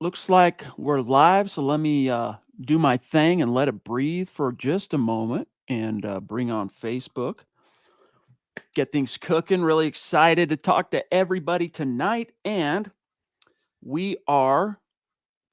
Looks like we're live, so let me do my thing and let it breathe for just a moment and bring on Facebook. Get things cooking. Really excited to talk to everybody tonight. And we are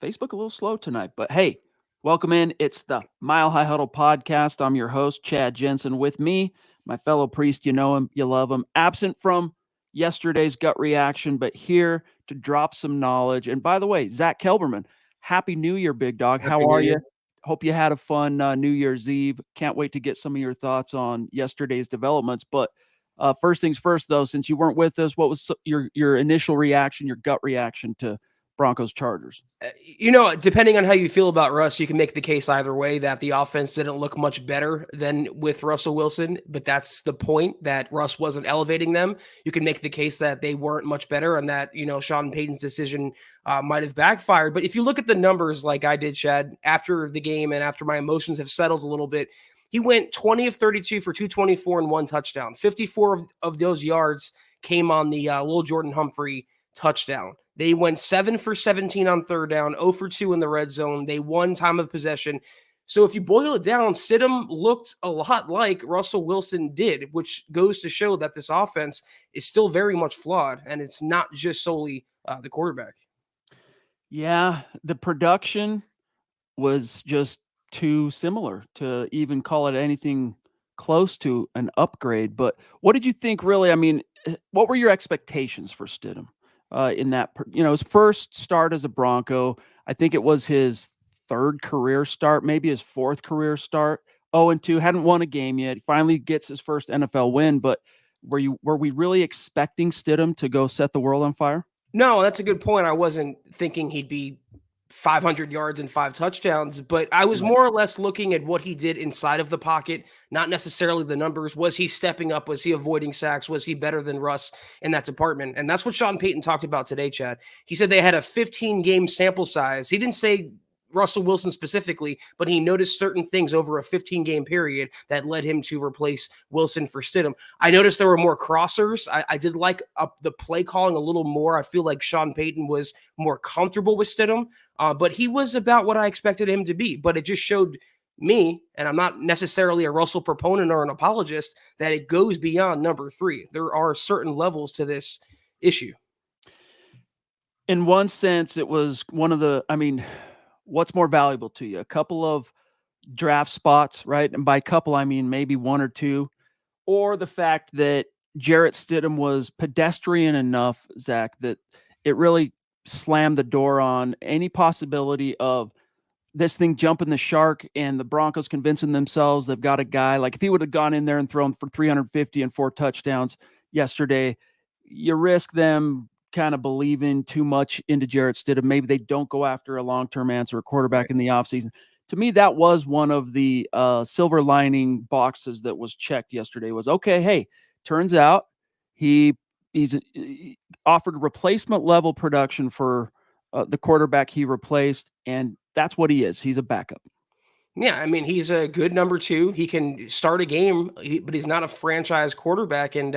Facebook a little slow tonight, but hey, welcome in. It's the Mile High Huddle podcast. I'm your host, Chad Jensen. With me, my fellow priest, you know him, you love him, absent from yesterday's gut reaction, but here to drop some knowledge. And by the way, Zack Kelberman, Happy New Year, big dog. Happy How New are you? Year. Hope you had a fun New Year's Eve. Can't wait to get some of your thoughts on yesterday's developments. But first things first, though, since you weren't with us, what was your initial reaction, your gut reaction to Broncos Chargers? Depending on how you feel about Russ, you can make the case either way that the offense didn't look much better than with Russell Wilson, but that's the point, that Russ wasn't elevating them. You can make the case that they weren't much better and that, Sean Payton's decision might have backfired. But if you look at the numbers like I did, Chad, after the game and after my emotions have settled a little bit, he went 20 of 32 for 224 and one touchdown. 54 of those yards came on the Lil Jordan Humphrey touchdown. They went 7 for 17 on third down, 0 for 2 in the red zone. They won time of possession. So if you boil it down, Stidham looked a lot like Russell Wilson did, which goes to show that this offense is still very much flawed, and it's not just solely the quarterback. Yeah, the production was just too similar to even call it anything close to an upgrade. But what did you think, really? I mean, what were your expectations for Stidham in that, his first start as a Bronco? I think it was his third career start, maybe his fourth career start. 0-2, hadn't won a game yet. He finally gets his first NFL win. But were we really expecting Stidham to go set the world on fire? No, that's a good point. I wasn't thinking he'd be 500 yards and 5 touchdowns, but I was Right. more or less looking at what he did inside of the pocket, not necessarily the numbers. Was he stepping up? Was he avoiding sacks? Was he better than Russ in that department? And that's what Sean Payton talked about today, Chad. He said they had a 15-game sample size. He didn't say Russell Wilson specifically, but he noticed certain things over a 15-game period that led him to replace Wilson for Stidham. I noticed there were more crossers. I did like the play calling a little more. I feel like Sean Payton was more comfortable with Stidham, but he was about what I expected him to be. But it just showed me, and I'm not necessarily a Russell proponent or an apologist, that it goes beyond number 3. There are certain levels to this issue. In one sense, it was what's more valuable to you? A couple of draft spots, right? And by couple, I mean maybe one or two, or the fact that Jarrett Stidham was pedestrian enough, Zach, that it really slammed the door on any possibility of this thing jumping the shark and the Broncos convincing themselves they've got a guy. Like if he would have gone in there and thrown for 350 and 4 touchdowns yesterday, you risk them kind of believing too much into Jarrett Stidham. Maybe they don't go after a long-term answer, a quarterback Right. in the offseason. To me, that was one of the silver lining boxes that was checked yesterday was, okay, hey, turns out he's offered replacement level production for the quarterback he replaced, and that's what he is. He's a backup. Yeah, I mean, he's a good number 2. He can start a game, but he's not a franchise quarterback. And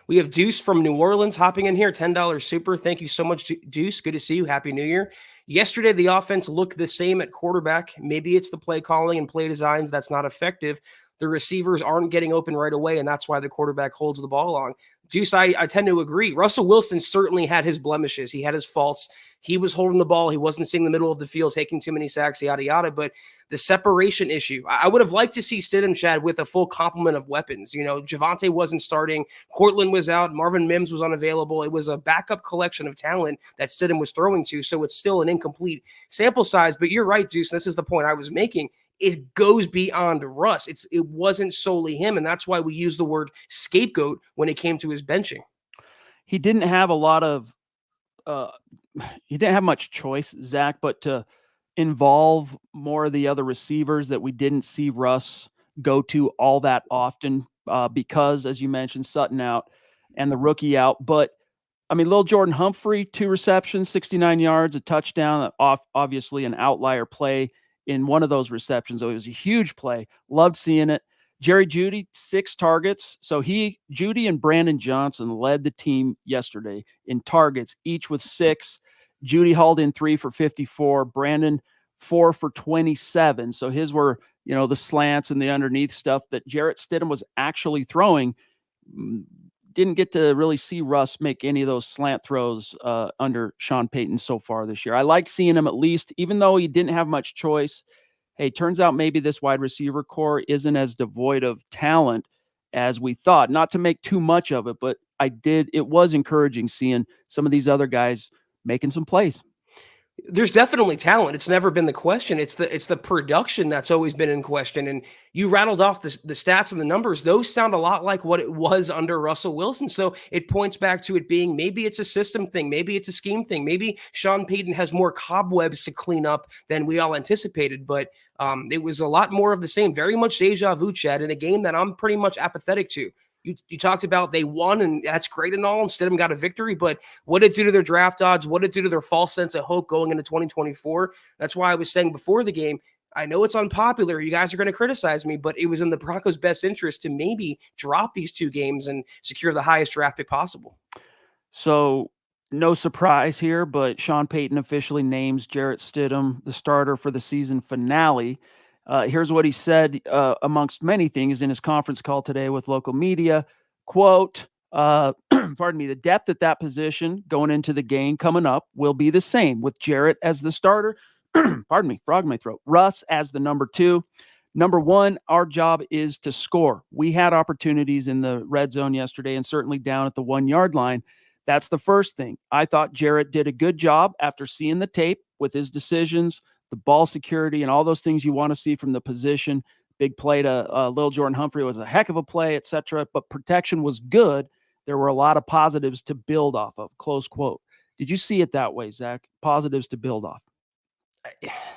we have Deuce from New Orleans hopping in here, $10 super. Thank you so much, Deuce. Good to see you. Happy New Year. Yesterday, the offense looked the same at quarterback. Maybe it's the play calling and play designs that's not effective. The receivers aren't getting open right away, and that's why the quarterback holds the ball long. Deuce, I tend to agree. Russell Wilson certainly had his blemishes. He had his faults. He was holding the ball. He wasn't seeing the middle of the field, taking too many sacks, yada, yada. But the separation issue, I would have liked to see Stidham, Chad, with a full complement of weapons. Javonte wasn't starting. Cortland was out. Marvin Mims was unavailable. It was a backup collection of talent that Stidham was throwing to. So it's still an incomplete sample size. But you're right, Deuce. This is the point I was making. It goes beyond Russ. It wasn't solely him, and that's why we use the word scapegoat when it came to his benching. He didn't have a lot of he didn't have much choice, Zach, but to involve more of the other receivers that we didn't see Russ go to all that often because, as you mentioned, Sutton out and the rookie out. But I mean, Lil Jordan Humphrey, 2 receptions, 69 yards, a touchdown, obviously an outlier play in one of those receptions. So it was a huge play. Loved seeing it. Jerry Jeudy, 6 targets. So Jeudy and Brandon Johnson led the team yesterday in targets, each with 6. Judy hauled in 3 for 54. Brandon 4 for 27. So his were, the slants and the underneath stuff that Jarrett Stidham was actually throwing. Didn't get to really see Russ make any of those slant throws under Sean Payton so far this year. I like seeing him at least, even though he didn't have much choice. Hey, turns out maybe this wide receiver core isn't as devoid of talent as we thought. Not to make too much of it, but it was encouraging seeing some of these other guys making some plays. There's definitely talent. It's never been the question. It's the production that's always been in question. And you rattled off the stats and the numbers. Those sound a lot like what it was under Russell Wilson. So it points back to it being maybe it's a system thing, maybe it's a scheme thing, maybe Sean Payton has more cobwebs to clean up than we all anticipated. But it was a lot more of the same. Very much deja vu, Chad, in a game that I'm pretty much apathetic to. You talked about they won, and that's great and all. And Stidham got a victory, but what did it do to their draft odds? What did it do to their false sense of hope going into 2024? That's why I was saying before the game, I know it's unpopular. You guys are going to criticize me, but it was in the Broncos' best interest to maybe drop these 2 games and secure the highest draft pick possible. So no surprise here, but Sean Payton officially names Jarrett Stidham the starter for the season finale. Here's what he said, amongst many things, in his conference call today with local media. Quote, pardon me, the depth at that position going into the game coming up will be the same with Jarrett as the starter. Pardon me, frog in my throat. Russ as the number 2. Number 1, our job is to score. We had opportunities in the red zone yesterday and certainly down at the 1-yard line. That's the first thing. I thought Jarrett did a good job after seeing the tape with his decisions, the ball security, and all those things you want to see from the position. Big play to Lil Jordan Humphrey was a heck of a play, etc. But protection was good. There were a lot of positives to build off of, close quote. Did you see it that way, Zach? Positives to build off?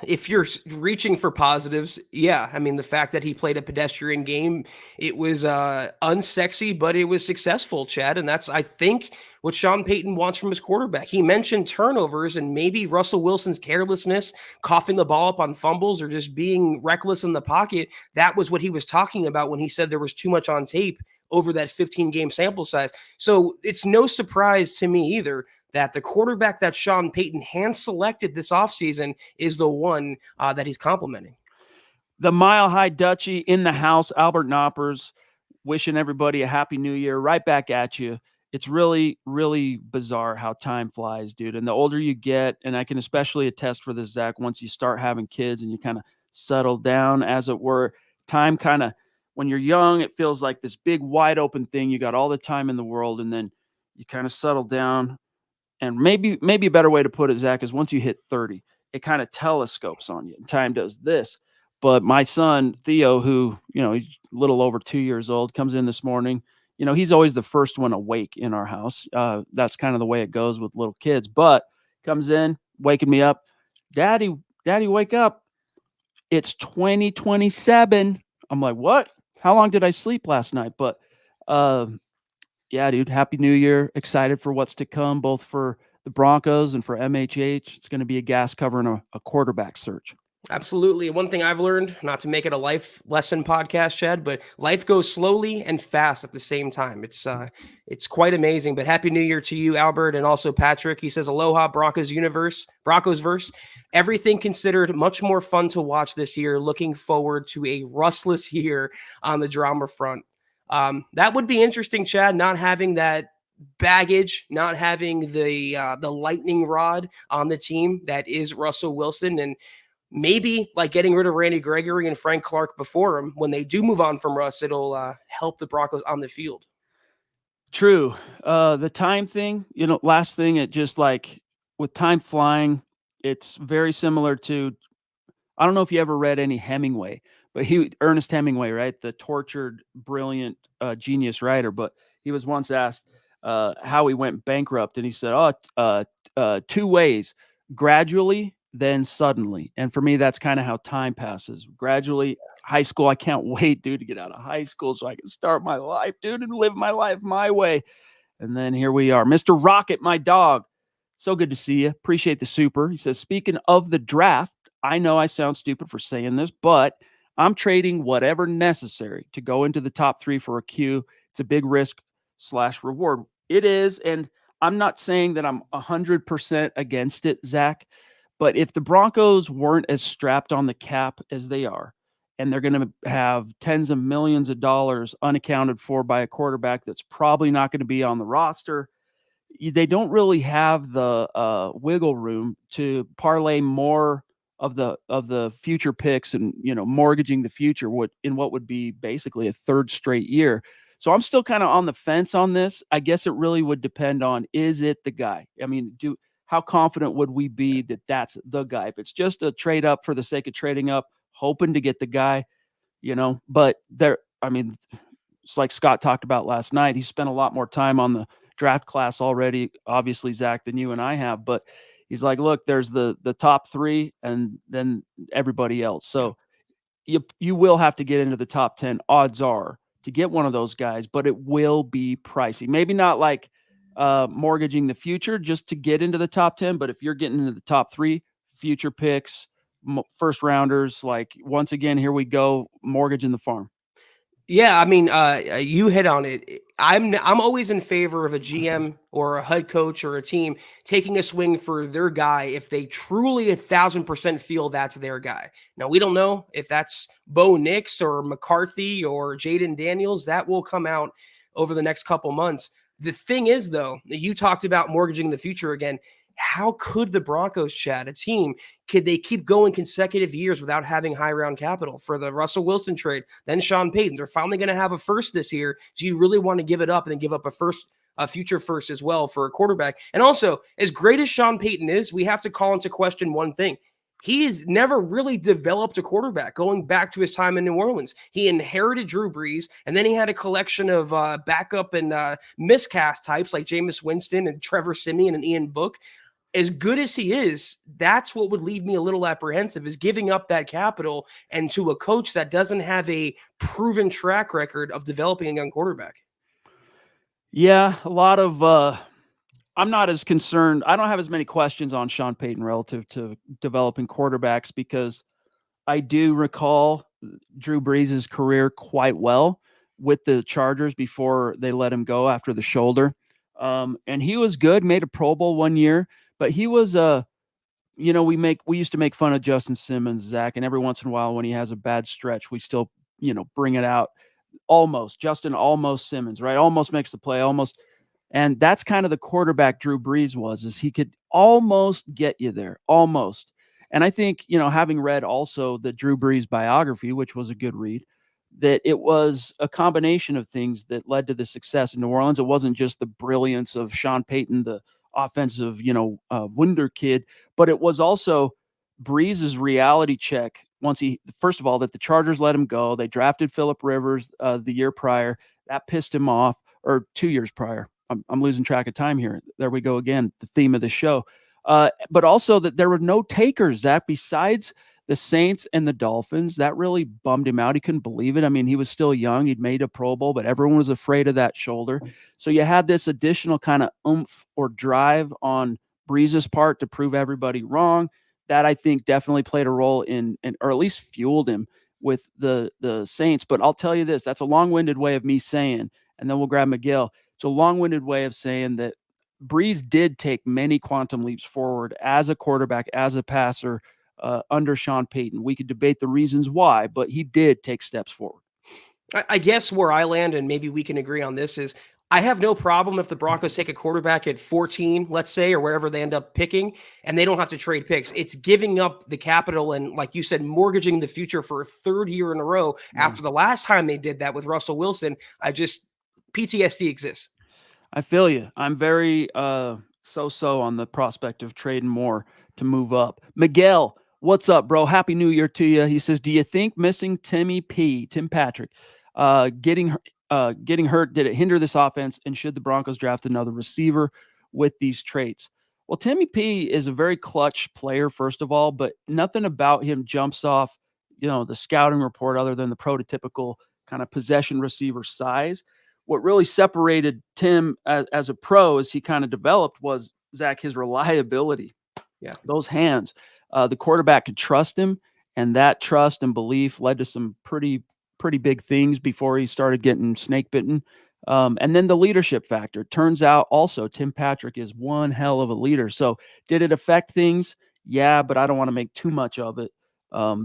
If you're reaching for positives, yeah. I mean, the fact that he played a pedestrian game, it was unsexy, but it was successful, Chad. And that's, I think, what Sean Payton wants from his quarterback. He mentioned turnovers and maybe Russell Wilson's carelessness, coughing the ball up on fumbles, or just being reckless in the pocket. That was what he was talking about when he said there was too much on tape over that 15-game sample size. So it's no surprise to me either that the quarterback that Sean Payton hand-selected this offseason is the one that he's complimenting. The Mile High Dutchie in the house, Albert Knoppers, wishing everybody a happy new year. Right back at you. It's really, really bizarre how time flies, dude. And the older you get, and I can especially attest for this, Zach, once you start having kids and you kind of settle down, as it were, time kind of, when you're young, it feels like this big wide open thing. You got all the time in the world, and then you kind of settle down. And maybe a better way to put it, Zach, is once you hit 30, it kind of telescopes on you. Time does this. But my son, Theo, who, he's a little over 2 years old, comes in this morning. He's always the first one awake in our house. That's kind of the way it goes with little kids. But comes in, waking me up. Daddy, wake up. It's 2027. I'm like, what? How long did I sleep last night? But yeah, dude, happy new year. Excited for what's to come, both for the Broncos and for MHH. It's going to be a gas cover and a quarterback search. Absolutely. One thing I've learned, not to make it a life lesson podcast, Chad, but life goes slowly and fast at the same time. It's quite amazing. But happy new year to you, Albert, and also Patrick. He says, aloha, Broncos verse. Everything considered, much more fun to watch this year. Looking forward to a rustless year on the drama front. That would be interesting, Chad, not having that baggage, not having the lightning rod on the team that is Russell Wilson, and maybe like getting rid of Randy Gregory and Frank Clark before him. When they do move on from Russ, it'll help the Broncos on the field. True. The time thing, last thing, it just like with time flying, it's very similar to, I don't know if you ever read any Hemingway, but Ernest Hemingway, right? The tortured, brilliant, genius writer. But he was once asked how he went bankrupt. And he said, 2 ways: gradually, then suddenly. And for me, that's kind of how time passes. Gradually, high school, I can't wait, dude, to get out of high school so I can start my life, dude, and live my life my way. And then here we are. Mr. Rocket, my dog. So good to see you. Appreciate the super. He says, speaking of the draft, I know I sound stupid for saying this, but I'm trading whatever necessary to go into the top 3 for a Q. It's a big risk / reward. It is. And I'm not saying that I'm 100% against it, Zach, but if the Broncos weren't as strapped on the cap as they are, and they're going to have tens of millions of dollars unaccounted for by a quarterback that's probably not going to be on the roster, they don't really have the wiggle room to parlay more of the future picks and mortgaging the future what would be basically a third straight year. So I'm still kind of on the fence on this. I guess it really would depend on, is it the guy? I mean, how confident would we be that that's the guy? If it's just a trade up for the sake of trading up, hoping to get the guy, but there, I mean, it's like Scott talked about last night. He spent a lot more time on the draft class already, obviously, Zach, than you and I have. But he's like, look, there's the top three and then everybody else. So you will have to get into the top 10, odds are, to get one of those guys, but it will be pricey. Maybe not like mortgaging the future just to get into the top 10, but if you're getting into the top three, future picks, first rounders, like once again, here we go, mortgaging the farm. Yeah, I mean, you hit on it. I'm always in favor of a GM or a head coach or a team taking a swing for their guy if they truly 1,000% feel that's their guy. Now we don't know if that's Bo Nix or McCarthy or Jaden Daniels. That will come out over the next couple months. The thing is, though, you talked about mortgaging the future again. How could the Broncos, Chad, a team, could they keep going consecutive years without having high round capital for the Russell Wilson trade? Then Sean Payton, they're finally going to have a first this year. Do you really want to give it up and then give up a future first as well for a quarterback? And also, as great as Sean Payton is, we have to call into question one thing. He has never really developed a quarterback going back to his time in New Orleans. He inherited Drew Brees, and then he had a collection of backup and miscast types like Jameis Winston and Trevor Siemian and Ian Book. As good as he is, that's what would leave me a little apprehensive, is giving up that capital and to a coach that doesn't have a proven track record of developing a young quarterback. Yeah, a lot of I'm not as concerned. I don't have as many questions on Sean Payton relative to developing quarterbacks because I do recall Drew Brees' career quite well with the Chargers before they let him go after the shoulder. And he was good, made a Pro Bowl one year, but he was we used to make fun of Justin Simmons, Zach, and every once in a while when he has a bad stretch, we still, bring it out. Justin almost Simmons, right? Almost makes the play, almost. And that's kind of the quarterback Drew Brees was, is he could almost get you there, almost. And I think, having read also the Drew Brees biography, which was a good read, that it was a combination of things that led to the success in New Orleans. It wasn't just the brilliance of Sean Payton, the offensive, wonder kid, but it was also Brees's reality check. First of all, that the Chargers let him go. They drafted Phillip Rivers the year prior. That pissed him off, or 2 years prior. I'm losing track of time here. There we go again, the theme of the show. But also that there were no takers, Zach, besides the Saints and the Dolphins. That really bummed him out. He couldn't believe it. I mean, he was still young. He'd made a Pro Bowl, but everyone was afraid of that shoulder. So you had this additional kind of oomph or drive on Brees's part to prove everybody wrong. That I think definitely played a role in or at least fueled him with the Saints. But I'll tell you this, that's a long-winded way of me saying, and then we'll grab Miguel. It's a long-winded way of saying that Brees did take many quantum leaps forward as a quarterback, as a passer under Sean Payton. We could debate the reasons why, but he did take steps forward. I guess where I land, and maybe we can agree on this, is I have no problem if the Broncos take a quarterback at 14, let's say, or wherever they end up picking, and they don't have to trade picks. It's giving up the capital and, like you said, mortgaging the future for a third year in a row. After the last time they did that with Russell Wilson, PTSD exists. I feel you. I'm very so on the prospect of trading more to move up. Miguel, what's up, bro? Happy New Year to you. He says, do you think missing Tim Patrick, getting hurt, did it hinder this offense? And should the Broncos draft another receiver with these traits? Well, Timmy P is a very clutch player, first of all, but nothing about him jumps off, the scouting report other than the prototypical kind of possession receiver size. What really separated Tim as a pro as he kind of developed was, Zach, his reliability. Yeah. Those hands. The quarterback could trust him, and that trust and belief led to some pretty big things before he started getting snake bitten. And then the leadership factor. Turns out also Tim Patrick is one hell of a leader. So did it affect things? Yeah, but I don't want to make too much of it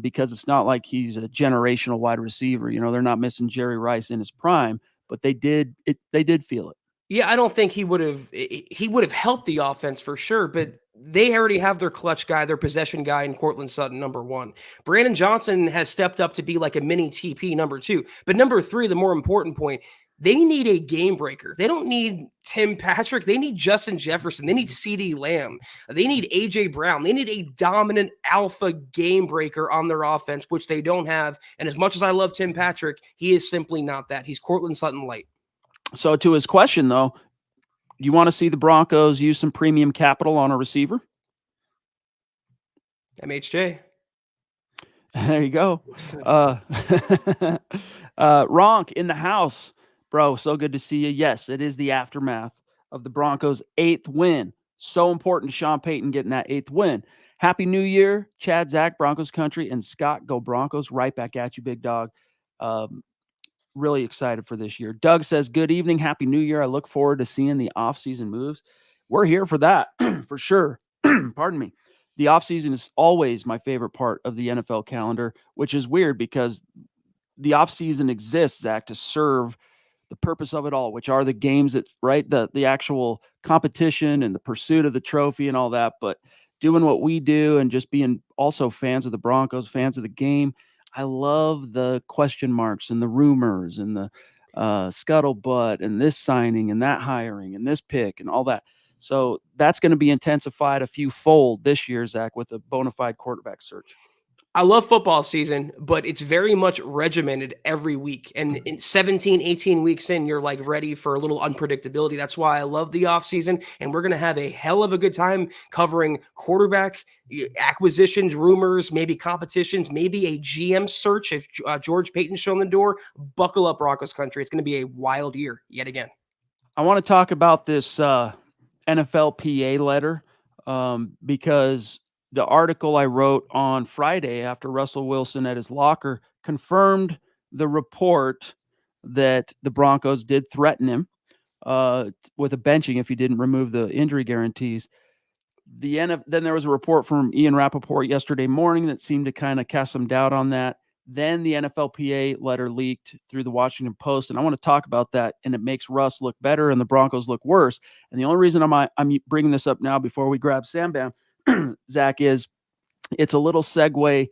because it's not like he's a generational wide receiver. They're not missing Jerry Rice in his prime, but they did it. They did feel it. Yeah, I don't think he would have helped the offense for sure, but they already have their clutch guy, their possession guy in Cortland Sutton, number one. Brandon Johnson has stepped up to be like a mini TP, number two. But number three, the more important point, they need a game breaker. They don't need Tim Patrick. They need Justin Jefferson. They need CD Lamb. They need AJ Brown. They need a dominant alpha game breaker on their offense, which they don't have. And as much as I love Tim Patrick, he is simply not that. He's Cortland Sutton light. So to his question, though, you want to see the Broncos use some premium capital on a receiver? MHJ. There you go. Ronk in the house. Bro, so good to see you. Yes, it is the aftermath of the Broncos' 8th win. So important to Sean Payton getting that 8th win. Happy New Year, Chad, Zach, Broncos country, and Scott, go Broncos. Right back at you, big dog. Really excited for this year. Doug says, good evening. Happy New Year. I look forward to seeing the offseason moves. We're here for that, for sure. Pardon me. The offseason is always my favorite part of the NFL calendar, which is weird because the offseason exists, Zach, to serve the purpose of it all, which are the games, that's right, the actual competition and the pursuit of the trophy and all that. But doing what we do and just being also fans of the Broncos, fans of the game, I love the question marks and the rumors and the scuttlebutt and this signing and that hiring and this pick and all that. So that's going to be intensified a few fold this year, Zach, with a bona fide quarterback search. I love football season, but it's very much regimented every week. And in 17, 18 weeks in, you're like ready for a little unpredictability. That's why I love the offseason. And we're going to have a hell of a good time covering quarterback acquisitions, rumors, maybe competitions, maybe a GM search. If George Payton's shown the door, buckle up, Broncos country. It's going to be a wild year yet again. I want to talk about this NFLPA letter because the article I wrote on Friday after Russell Wilson at his locker confirmed the report that the Broncos did threaten him with a benching if he didn't remove the injury guarantees. Then there was a report from Ian Rappaport yesterday morning that seemed to kind of cast some doubt on that. Then the NFLPA letter leaked through the Washington Post, and I want to talk about that. And it makes Russ look better and the Broncos look worse. And the only reason I'm bringing this up now before we grab Sam Bam, Zach, is it's a little segue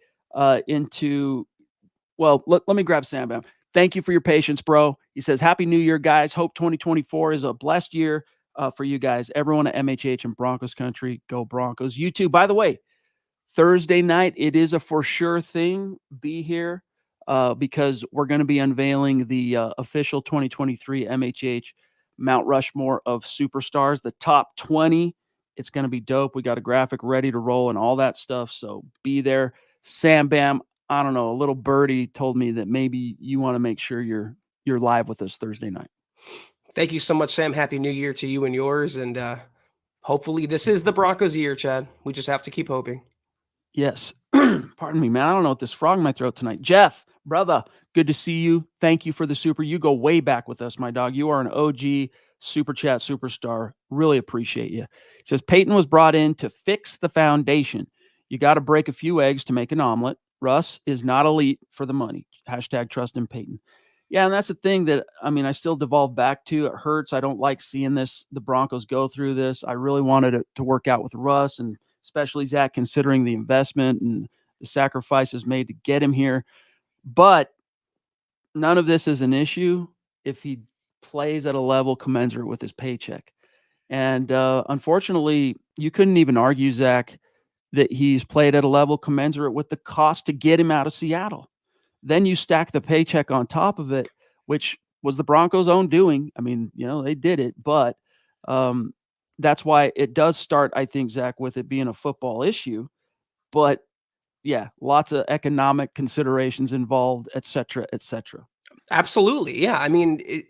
into, well, let me grab Sam Bam. Thank you for your patience, bro. He says, Happy New Year, guys. Hope 2024 is a blessed year for you guys. Everyone at MHH and Broncos country, go Broncos. You too. By the way, Thursday night, it is a for sure thing. Be here because we're going to be unveiling the official 2023 MHH Mount Rushmore of superstars, the top 20. It's going to be dope. We got a graphic ready to roll and all that stuff. So be there. Sam Bam, I don't know, a little birdie told me that maybe you want to make sure you're live with us Thursday night. Thank you so much, Sam. Happy New Year to you and yours. And hopefully this is the Broncos year, Chad. We just have to keep hoping. Yes. Pardon me, man. I don't know what this frog in my throat tonight. Jeff, brother, good to see you. Thank you for the super. You go way back with us, my dog. You are an OG super chat superstar. Really appreciate you. It says Peyton was brought in to fix the foundation. You got to break a few eggs to make an omelet. Russ is not elite for the money. Hashtag trust in Peyton. Yeah, and that's the thing that, I mean, I still devolve back to. It hurts. I don't like seeing the Broncos go through this. I really wanted it to work out with Russ, and especially Zach, considering the investment and the sacrifices made to get him here. But none of this is an issue if he plays at a level commensurate with his paycheck. And unfortunately, you couldn't even argue, Zach, that he's played at a level commensurate with the cost to get him out of Seattle. Then you stack the paycheck on top of it, which was the Broncos' own doing. I mean, they did it, but that's why it does start, I think, Zach, with it being a football issue. But yeah, lots of economic considerations involved, et cetera, et cetera. Absolutely. Yeah. I mean,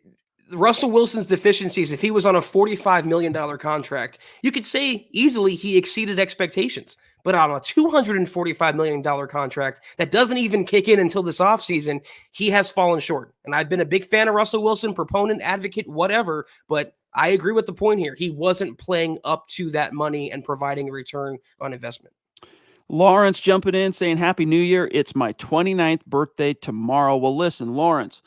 Russell Wilson's deficiencies, if he was on a $45 million contract, you could say easily he exceeded expectations. But on a $245 million contract that doesn't even kick in until this offseason, he has fallen short. And I've been a big fan of Russell Wilson, proponent, advocate, whatever, but I agree with the point here. He wasn't playing up to that money and providing a return on investment. Lawrence jumping in saying, Happy New Year. It's my 29th birthday tomorrow. Well, listen, Lawrence,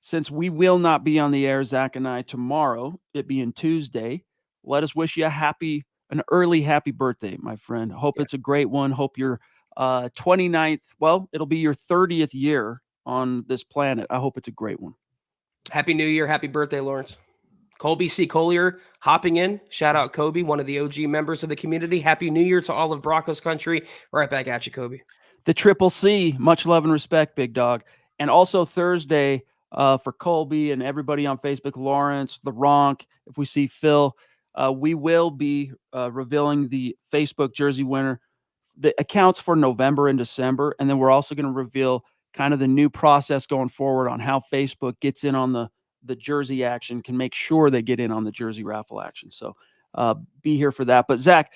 since we will not be on the air, Zach and I, tomorrow, it being Tuesday, let us wish you an early happy birthday, my friend. Hope it's a great one. Hope your 29th, well, it'll be your 30th year on this planet. I hope it's a great one. Happy New Year. Happy birthday, Lawrence. Colby C. Collier hopping in. Shout out Kobe, one of the OG members of the community. Happy New Year to all of Broncos country. Right back at you, Kobe. The Triple C, much love and respect, big dog. And also Thursday for Colby and everybody on Facebook, Lawrence, the Ronk, if we see Phil, we will be revealing the Facebook jersey winner, the accounts for November and December. And then we're also going to reveal kind of the new process going forward on how Facebook gets in on the jersey action, can make sure they get in on the jersey raffle action. So be here for that. But Zach,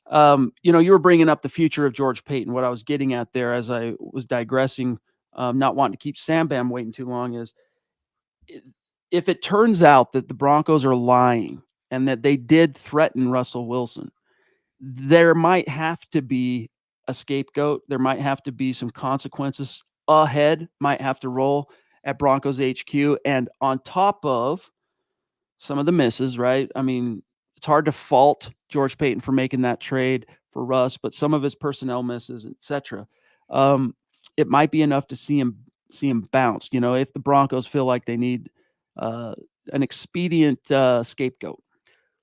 you were bringing up the future of George Payton. What I was getting at there as I was digressing, not wanting to keep Sam Bam waiting too long, is if it turns out that the Broncos are lying and that they did threaten Russell Wilson, there might have to be a scapegoat. There might have to be some consequences ahead, might have to roll at Broncos HQ. And on top of some of the misses, right? I mean, it's hard to fault George Payton for making that trade for Russ, but some of his personnel misses, etc. It might be enough to see him bounce. If the Broncos feel like they need an expedient scapegoat.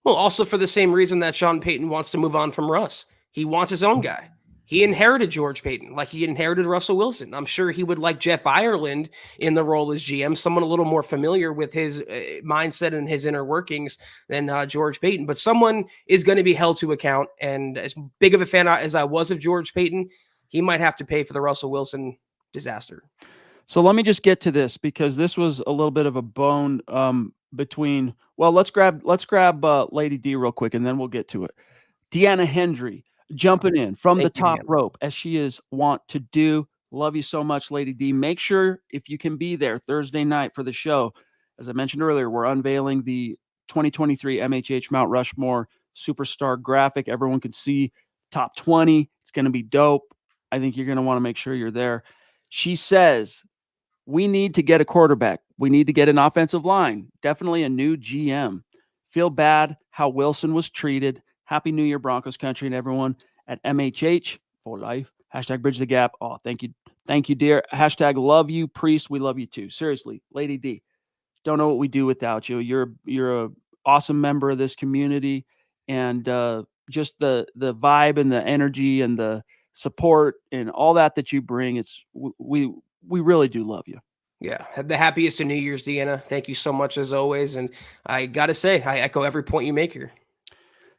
Well, also for the same reason that Sean Payton wants to move on from Russ. He wants his own guy. He inherited George Payton like he inherited Russell Wilson. I'm sure he would like Jeff Ireland in the role as GM, someone a little more familiar with his mindset and his inner workings than George Payton. But someone is going to be held to account. And as big of a fan as I was of George Payton, he might have to pay for the Russell Wilson disaster. So let me just get to this, because this was a little bit of a bone between. Well, let's grab Lady D real quick, and then we'll get to it. Deanna Hendry jumping in from the top rope, as she is wont to do. Love you so much, Lady D. Make sure, if you can be there Thursday night for the show. As I mentioned earlier, we're unveiling the 2023 MHH Mount Rushmore Superstar graphic. Everyone can see top 20. It's going to be dope. I think you're going to want to make sure you're there. She says, we need to get a quarterback. We need to get an offensive line. Definitely a new GM. Feel bad how Wilson was treated. Happy New Year, Broncos country, and everyone at MHH for life. Hashtag bridge the gap. Oh, thank you. Thank you, dear. Hashtag love you, Priest. We love you too. Seriously, Lady D, don't know what we do without you. You're a awesome member of this community, and just the vibe and the energy and the support and all that you bring. We really do love you. Yeah, the happiest of New Year's, Deanna. Thank you so much as always. And I got to say, I echo every point you make here.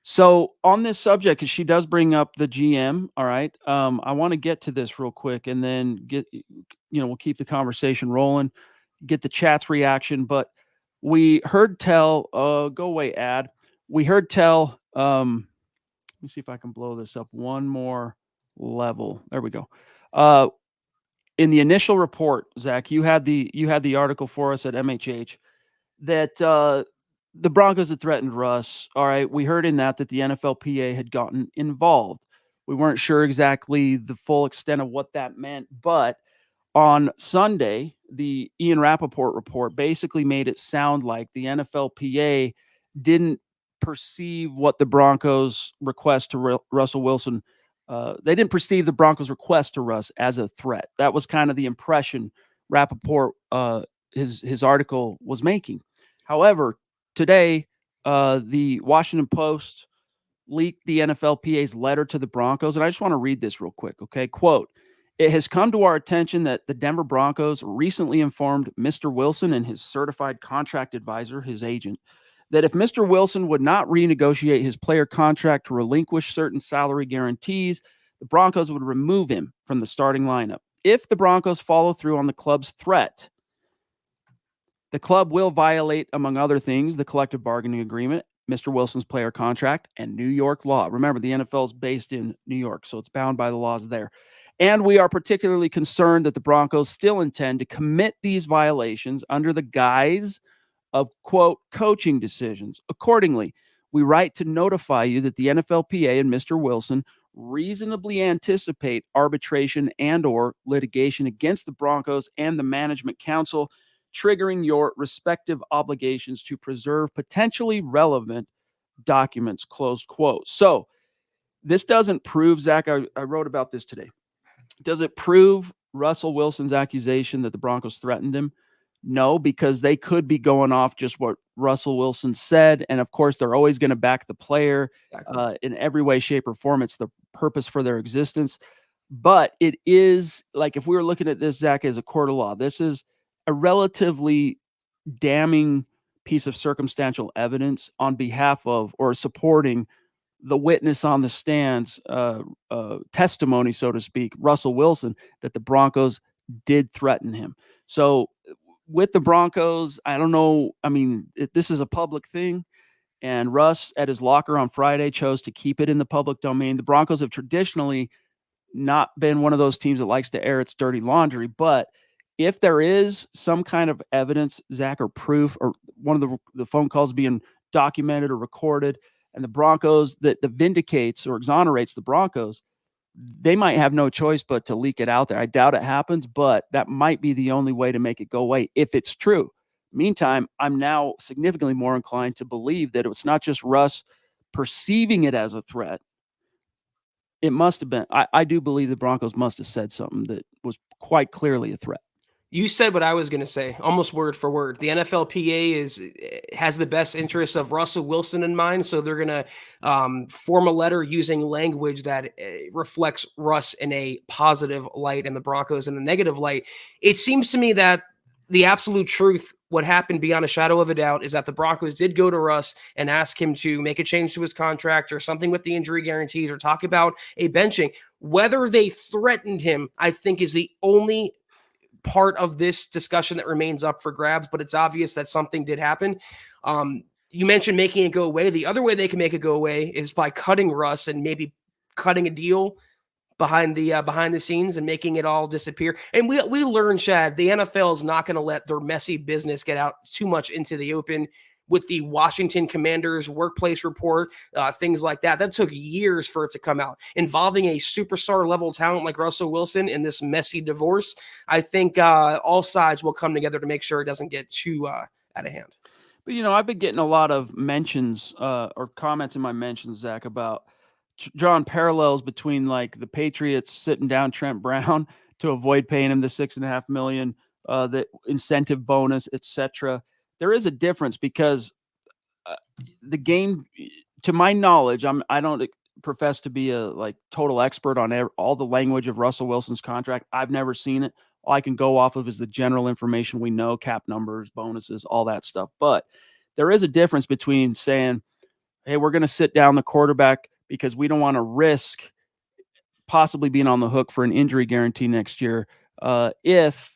So on this subject, because she does bring up the GM, all right, I want to get to this real quick, and then we'll keep the conversation rolling, get the chat's reaction. But we heard tell, go away ad. We heard tell, let me see if I can blow this up one more level. There we go. In the initial report, Zach, you had the article for us at MHH that the Broncos had threatened Russ. All right, we heard in that the NFLPA had gotten involved. We weren't sure exactly the full extent of what that meant, but on Sunday, the Ian Rappaport report basically made it sound like the NFLPA didn't perceive what the Broncos' request to Russell Wilson. They didn't perceive the Broncos' request to Russ as a threat. That was kind of the impression Rappaport, his article was making. However, today, the Washington Post leaked the NFLPA's letter to the Broncos, and I just want to read this real quick, okay? Quote, it has come to our attention that the Denver Broncos recently informed Mr. Wilson and his certified contract advisor, his agent, that if Mr. Wilson would not renegotiate his player contract to relinquish certain salary guarantees, the Broncos would remove him from the starting lineup. If the Broncos follow through on the club's threat, the club will violate, among other things, the collective bargaining agreement Mr. Wilson's player contract and New York law. Remember, the NFL is based in New York, so it's bound by the laws there. And we are particularly concerned that the Broncos still intend to commit these violations under the guise of, quote, coaching decisions. Accordingly, we write to notify you that the NFLPA and Mr. Wilson reasonably anticipate arbitration and or litigation against the Broncos and the Management Council, triggering your respective obligations to preserve potentially relevant documents, close quote. So this doesn't prove, Zach, I wrote about this today. Does it prove Russell Wilson's accusation that the Broncos threatened him? No, because they could be going off just what Russell Wilson said. And of course, they're always going to back the player in every way, shape, or form. It's the purpose for their existence. But it is like, if we were looking at this, Zach, as a court of law, this is a relatively damning piece of circumstantial evidence on behalf of or supporting the witness on the stand's testimony, so to speak, Russell Wilson, that the Broncos did threaten him. So with the Broncos, I don't know. I mean, this is a public thing, and Russ at his locker on Friday chose to keep it in the public domain. The Broncos have traditionally not been one of those teams that likes to air its dirty laundry, but if there is some kind of evidence, Zach, or proof, or one of the phone calls being documented or recorded, and the Broncos that vindicates or exonerates the Broncos, they might have no choice but to leak it out there. I doubt it happens, but that might be the only way to make it go away if it's true. Meantime, I'm now significantly more inclined to believe that it's not just Russ perceiving it as a threat. It must have been. I do believe the Broncos must have said something that was quite clearly a threat. You said what I was going to say, almost word for word. The NFLPA has the best interests of Russell Wilson in mind, so they're going to form a letter using language that reflects Russ in a positive light and the Broncos in a negative light. It seems to me that the absolute truth, what happened beyond a shadow of a doubt, is that the Broncos did go to Russ and ask him to make a change to his contract or something with the injury guarantees or talk about a benching. Whether they threatened him, I think, is the only part of this discussion that remains up for grabs, but it's obvious that something did happen. You mentioned making it go away. The other way they can make it go away is by cutting Russ and maybe cutting a deal behind the scenes and making it all disappear. And we learned, Chad, the NFL is not going to let their messy business get out too much into the open. With the Washington Commanders workplace report, things like that. That took years for it to come out. Involving a superstar level talent like Russell Wilson in this messy divorce, I think all sides will come together to make sure it doesn't get too out of hand. But, I've been getting a lot of mentions or comments in my mentions, Zach, about drawing parallels between like the Patriots sitting down Trent Brown to avoid paying him the $6.5 million, the incentive bonus, etc. There is a difference because the game, to my knowledge, I don't profess to be a like total expert on all the language of Russell Wilson's contract. I've never seen it. All I can go off of is the general information we know, cap numbers, bonuses, all that stuff. But there is a difference between saying, hey, we're going to sit down the quarterback because we don't want to risk possibly being on the hook for an injury guarantee next year if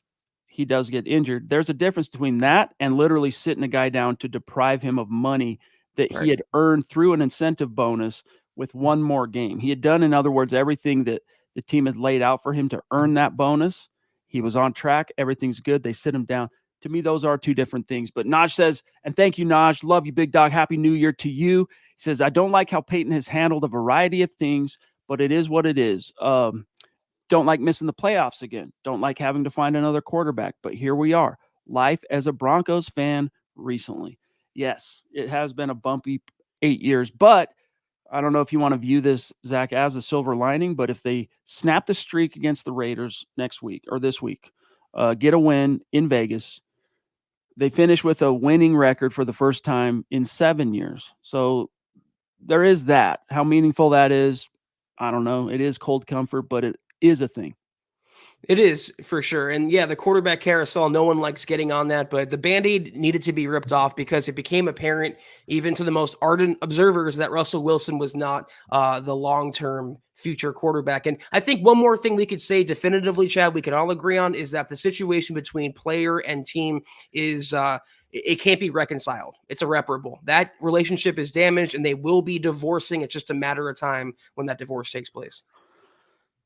he does get injured. There's a difference between that and literally sitting a guy down to deprive him of money that he had earned through an incentive bonus with one more game. He had done, in other words, everything that the team had laid out for him to earn that bonus. He was on track. Everything's good. They sit him down. To me, those are two different things. But Naj says, and thank you, Naj. Love you, big dog. Happy New Year to you. He says, I don't like how Payton has handled a variety of things, but it is what it is. Don't like missing the playoffs again. Don't like having to find another quarterback. But here we are. Life as a Broncos fan recently. Yes, it has been a bumpy 8 years. But I don't know if you want to view this, Zach, as a silver lining. But if they snap the streak against the Raiders next week or this week, get a win in Vegas, they finish with a winning record for the first time in 7 years. So there is that. How meaningful that is, I don't know. It is cold comfort, but it is a thing. It is for sure. And yeah, the quarterback carousel, no one likes getting on that, but the Band-Aid needed to be ripped off because it became apparent even to the most ardent observers that Russell Wilson was not the long-term future quarterback. And I think one more thing we could say definitively, Chad, we can all agree on is that the situation between player and team is it can't be reconciled. It's irreparable. That relationship is damaged, and they will be divorcing. It's just a matter of time when that divorce takes place.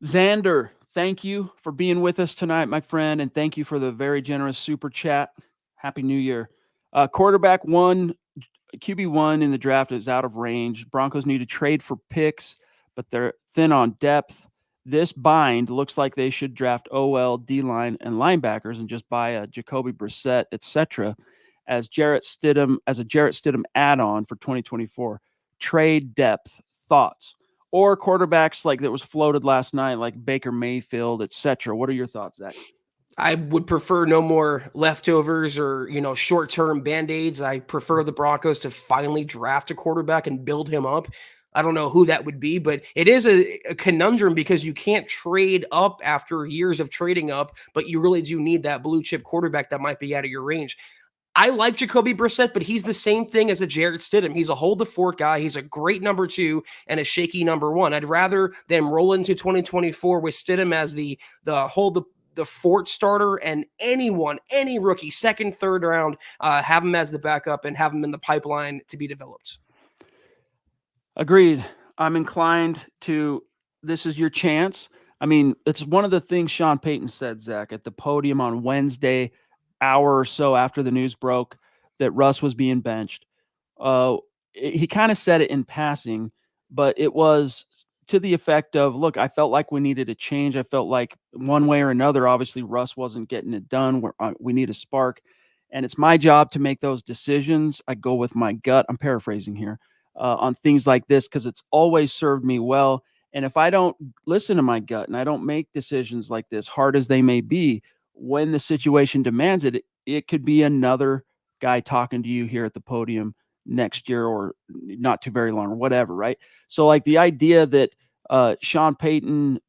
Xander, thank you for being with us tonight, my friend, and thank you for the very generous super chat. Happy New Year. Quarterback one, QB1 in the draft is out of range. Broncos need to trade for picks, but they're thin on depth. This bind looks like they should draft OL, D-line, and linebackers and just buy a Jacoby Brissett, etc. as a Jarrett Stidham add-on for 2024. Trade depth thoughts. Or quarterbacks like that was floated last night, like Baker Mayfield, etc. What are your thoughts, Zach? I would prefer no more leftovers or, short-term band-aids. I prefer the Broncos to finally draft a quarterback and build him up. I don't know who that would be, but it is a conundrum because you can't trade up after years of trading up, but you really do need that blue chip quarterback that might be out of your range. I like Jacoby Brissett, but he's the same thing as a Jarrett Stidham. He's a hold the fort guy. He's a great number 2 and a shaky number 1. I'd rather them roll into 2024 with Stidham as the hold the fort starter, and any rookie, second, third round, have him as the backup and have him in the pipeline to be developed. Agreed. I'm inclined to, this is your chance. I mean, it's one of the things Sean Payton said, Zach, at the podium on Wednesday, hour or so after the news broke that Russ was being benched. He kind of said it in passing, but it was to the effect of, look, I felt like we needed a change. I felt like one way or another, obviously Russ wasn't getting it done. We need a spark, and it's my job to make those decisions. I go with my gut. I'm paraphrasing here on things like this because it's always served me well. And if I don't listen to my gut and I don't make decisions like this, hard as they may be, when the situation demands it, it could be another guy talking to you here at the podium next year or not too very long or whatever, right? So like the idea that Sean Payton,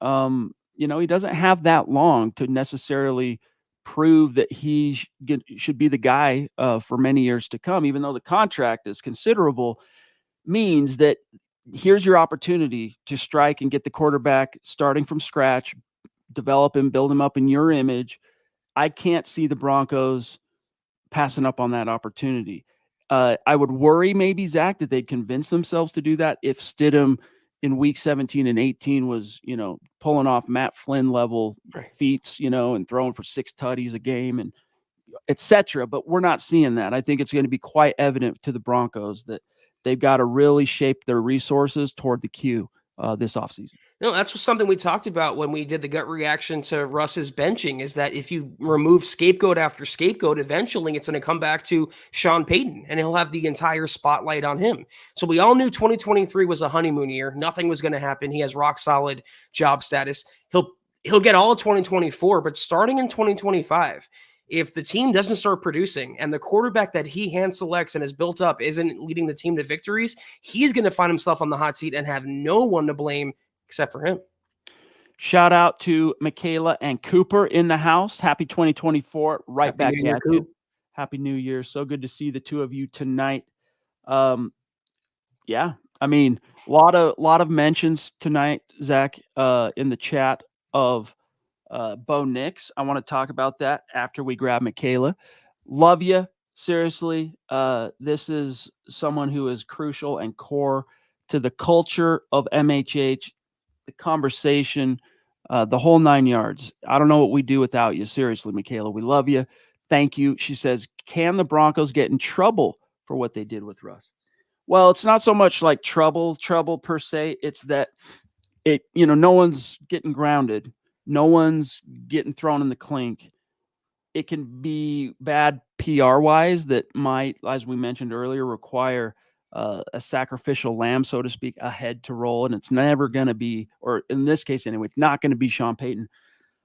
he doesn't have that long to necessarily prove that he should be the guy for many years to come, even though the contract is considerable, means that here's your opportunity to strike and get the quarterback starting from scratch, develop him, build him up in your image. I can't see the Broncos passing up on that opportunity. I would worry maybe, Zach, that they'd convince themselves to do that if Stidham in week 17 and 18 was, pulling off Matt Flynn level feats, and throwing for 6 tutties a game and etc. But we're not seeing that. I think it's going to be quite evident to the Broncos that they've got to really shape their resources toward the Q this offseason. No, that's something we talked about when we did the gut reaction to Russ's benching, is that if you remove scapegoat after scapegoat, eventually it's going to come back to Sean Payton and he'll have the entire spotlight on him. So we all knew 2023 was a honeymoon year. Nothing was going to happen. He has rock solid job status. He'll get all of 2024, but starting in 2025, if the team doesn't start producing and the quarterback that he hand selects and has built up isn't leading the team to victories, he's going to find himself on the hot seat and have no one to blame except for him. Shout out to Michaela and Cooper in the house. Happy 2024. Right Happy back New Year, at you. Coop. Happy New Year. So good to see the two of you tonight. Yeah, I mean, a lot of mentions tonight, Zach, in the chat of Bo Nix. I want to talk about that after we grab Michaela. Love you. Seriously, this is someone who is crucial and core to the culture of MHH, the conversation, the whole 9 yards. I don't know what we do without you. Seriously, Michaela, we love you. Thank you. She says, can the Broncos get in trouble for what they did with Russ? Well, it's not so much like trouble per se. It's that no one's getting grounded. No one's getting thrown in the clink. It can be bad PR wise that might, as we mentioned earlier, require a sacrificial lamb, so to speak, a head to roll. And it's never going to be, or in this case anyway, it's not going to be Sean Payton.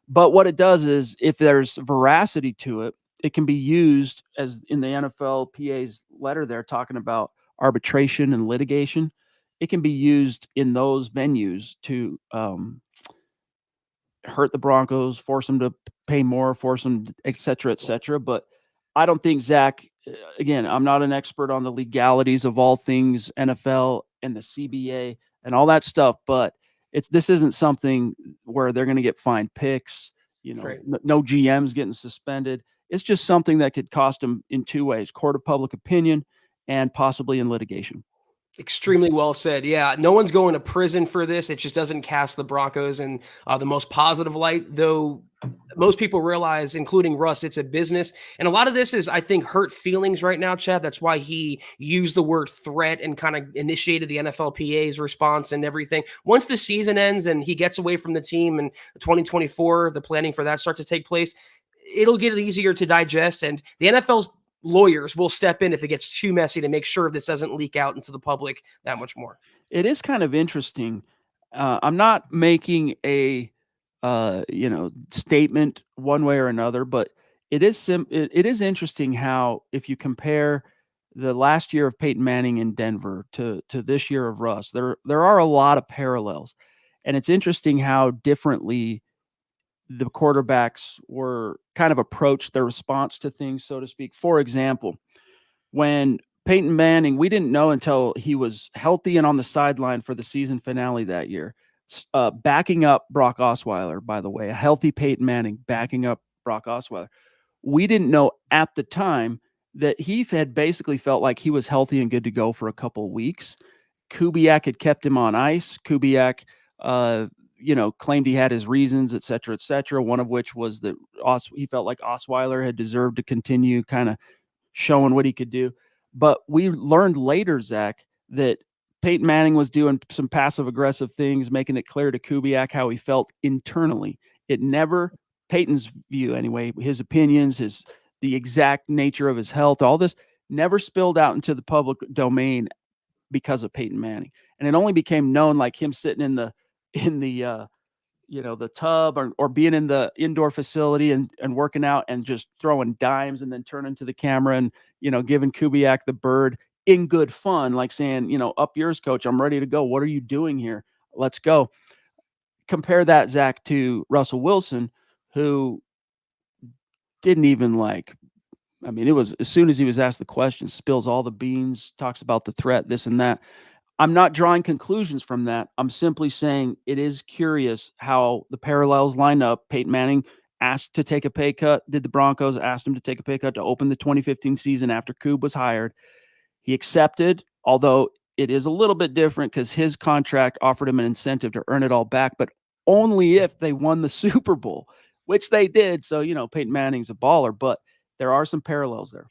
But what it does is if there's veracity to it, it can be used as in the NFLPA's letter there talking about arbitration and litigation. It can be used in those venues to hurt the Broncos, force them to pay more, force them, et cetera, et cetera. But I don't think, Zach, again, I'm not an expert on the legalities of all things NFL and the CBA and all that stuff, but this isn't something where they're going to get fined picks, Right. no GMs getting suspended. It's just something that could cost him in two ways: court of public opinion and possibly in litigation. Extremely well said. Yeah, no one's going to prison for this. It just doesn't cast the Broncos in the most positive light, though most people realize, including Russ, it's a business. And a lot of this is, I think, hurt feelings right now, Chad. That's why he used the word threat and kind of initiated the NFLPA's response and everything. Once the season ends and he gets away from the team in 2024, the planning for that starts to take place, it'll get easier to digest. And the NFL's lawyers will step in if it gets too messy to make sure this doesn't leak out into the public that much more. It is kind of interesting. I'm not making a statement one way or another, but it is interesting how, if you compare the last year of Peyton Manning in Denver to this year of Russ, there are a lot of parallels, and it's interesting how differently the quarterbacks were kind of approached their response to things, so to speak. For example, when Peyton Manning, we didn't know until he was healthy and on the sideline for the season finale that year, backing up Brock Osweiler, by the way, a healthy Peyton Manning backing up Brock Osweiler. We didn't know at the time that he had basically felt like he was healthy and good to go for a couple of weeks. Kubiak had kept him on ice. Kubiak, claimed he had his reasons, et cetera, one of which was that he felt like Osweiler had deserved to continue kind of showing what he could do. But we learned later, Zach, that Peyton Manning was doing some passive aggressive things, making it clear to Kubiak how he felt internally. It never, Peyton's view anyway, his opinions, the exact nature of his health, all this never spilled out into the public domain because of Peyton Manning. And it only became known, like him sitting in the the tub, or being in the indoor facility and working out and just throwing dimes and then turning to the camera and, giving Kubiak the bird in good fun, like saying, up yours, coach, I'm ready to go. What are you doing here? Let's go. Compare that, Zach, to Russell Wilson, who didn't even it was as soon as he was asked the question, spills all the beans, talks about the threat, this and that. I'm not drawing conclusions from that. I'm simply saying it is curious how the parallels line up. Peyton Manning asked to take a pay cut. Did the Broncos ask him to take a pay cut to open the 2015 season after Koob was hired? He accepted, although it is a little bit different because his contract offered him an incentive to earn it all back, but only if they won the Super Bowl, which they did. So, Peyton Manning's a baller, but there are some parallels there.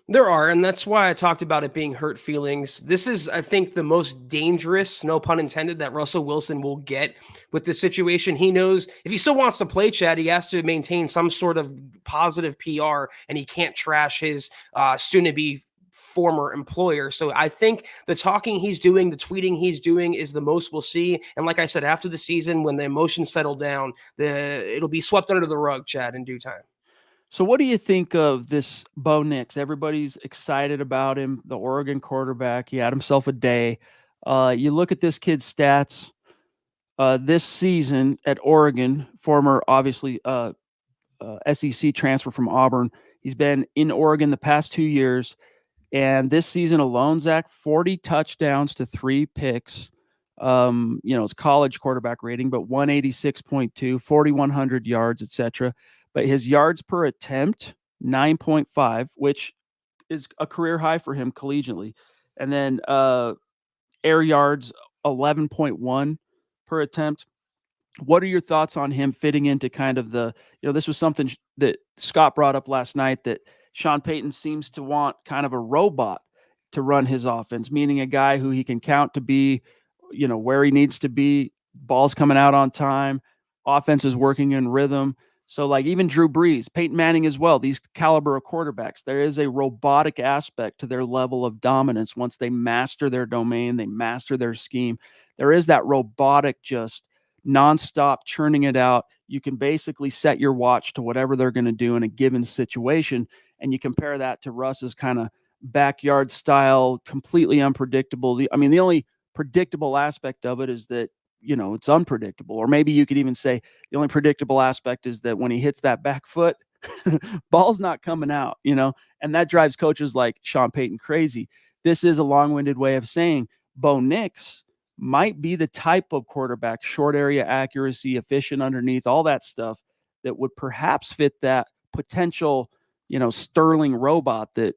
There are, and that's why I talked about it being hurt feelings. This is, I think, the most dangerous, no pun intended, that Russell Wilson will get with this situation. He knows if he still wants to play, Chad, he has to maintain some sort of positive PR, and he can't trash his soon-to-be former employer. So I think the talking he's doing, the tweeting he's doing is the most we'll see. And like I said, after the season, when the emotions settle down, it'll be swept under the rug, Chad, in due time. So what do you think of this Bo Nix? Everybody's excited about him, the Oregon quarterback. He had himself a day. You look at this kid's stats this season at Oregon, former, obviously, SEC transfer from Auburn. He's been in Oregon the past 2 years. And this season alone, Zach, 40 touchdowns to 3 picks. It's college quarterback rating, but 186.2, 4,100 yards, etc. But his yards per attempt, 9.5, which is a career high for him collegiately. And then air yards, 11.1 per attempt. What are your thoughts on him fitting into kind of this was something that Scott brought up last night, that Sean Payton seems to want kind of a robot to run his offense, meaning a guy who he can count to be, where he needs to be, balls coming out on time, offense is working in rhythm. So like even Drew Brees, Peyton Manning as well, these caliber of quarterbacks, there is a robotic aspect to their level of dominance. Once they master their domain, they master their scheme. There is that robotic, just nonstop churning it out. You can basically set your watch to whatever they're going to do in a given situation. And you compare that to Russ's kind of backyard style, completely unpredictable. The only predictable aspect of it is that, it's unpredictable. Or maybe you could even say the only predictable aspect is that when he hits that back foot, ball's not coming out, and that drives coaches like Sean Payton crazy. This is a long-winded way of saying Bo Nix might be the type of quarterback, short area accuracy, efficient underneath, all that stuff, that would perhaps fit that potential, sterling robot that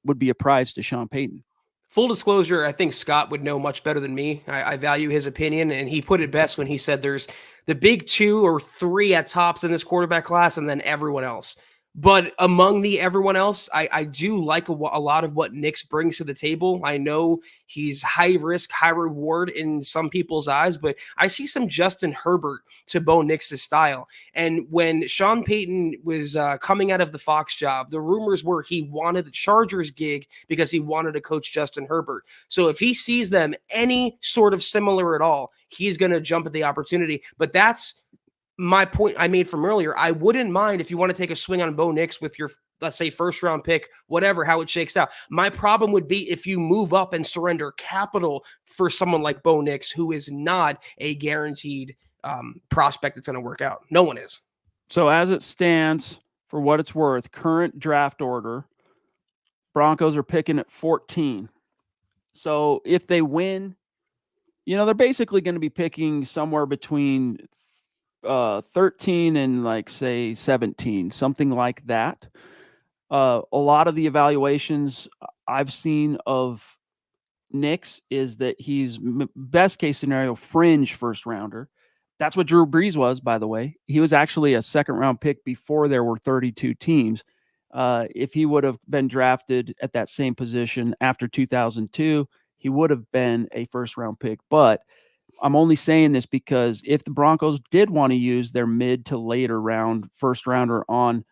would be a prize to Sean Payton. Full disclosure, I think Scott would know much better than me. I value his opinion, and he put it best when he said there's the big 2 or 3 at tops in this quarterback class, and then everyone else. But among the everyone else, I do like a lot of what Nix brings to the table. I know he's high risk, high reward in some people's eyes, but I see some Justin Herbert to Bo Nix's style. And when Sean Payton was coming out of the Fox job, the rumors were he wanted the Chargers gig because he wanted to coach Justin Herbert. So if he sees them any sort of similar at all, he's going to jump at the opportunity. But that's my point I made from earlier. I wouldn't mind if you want to take a swing on Bo Nix with your, let's say, first round pick, whatever, how it shakes out. My problem would be if you move up and surrender capital for someone like Bo Nix, who is not a guaranteed prospect that's going to work out. No one is. So as it stands, for what it's worth, current draft order, Broncos are picking at 14. So if they win, they're basically going to be picking somewhere between 13 and like say 17, something like that. A lot of the evaluations I've seen of Nix is that he's best case scenario fringe first rounder. That's what Drew Brees was, by the way. He was actually a second round pick before there were 32 teams. If he would have been drafted at that same position after 2002, he would have been a first round pick. But I'm only saying this because if the Broncos did want to use their mid to later round first rounder on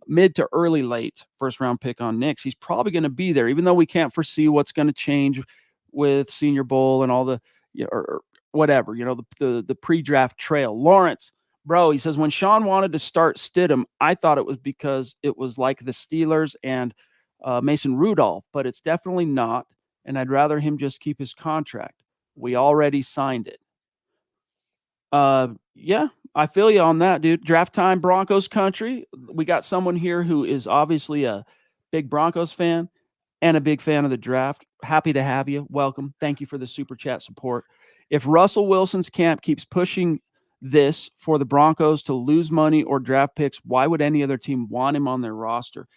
mid to early late first round pick on Nix, he's probably going to be there, even though we can't foresee what's going to change with Senior Bowl and all the, or whatever, the pre-draft trail. Lawrence, bro, he says, when Sean wanted to start Stidham, I thought it was because it was like the Steelers and Mason Rudolph, but it's definitely not. And I'd rather him just keep his contract. We already signed it. Yeah, I feel you on that, dude. Draft time, Broncos country. We got someone here who is obviously a big Broncos fan and a big fan of the draft. Happy to have you. Welcome. Thank you for the super chat support. If Russell Wilson's camp keeps pushing this for the Broncos to lose money or draft picks, why would any other team want him on their roster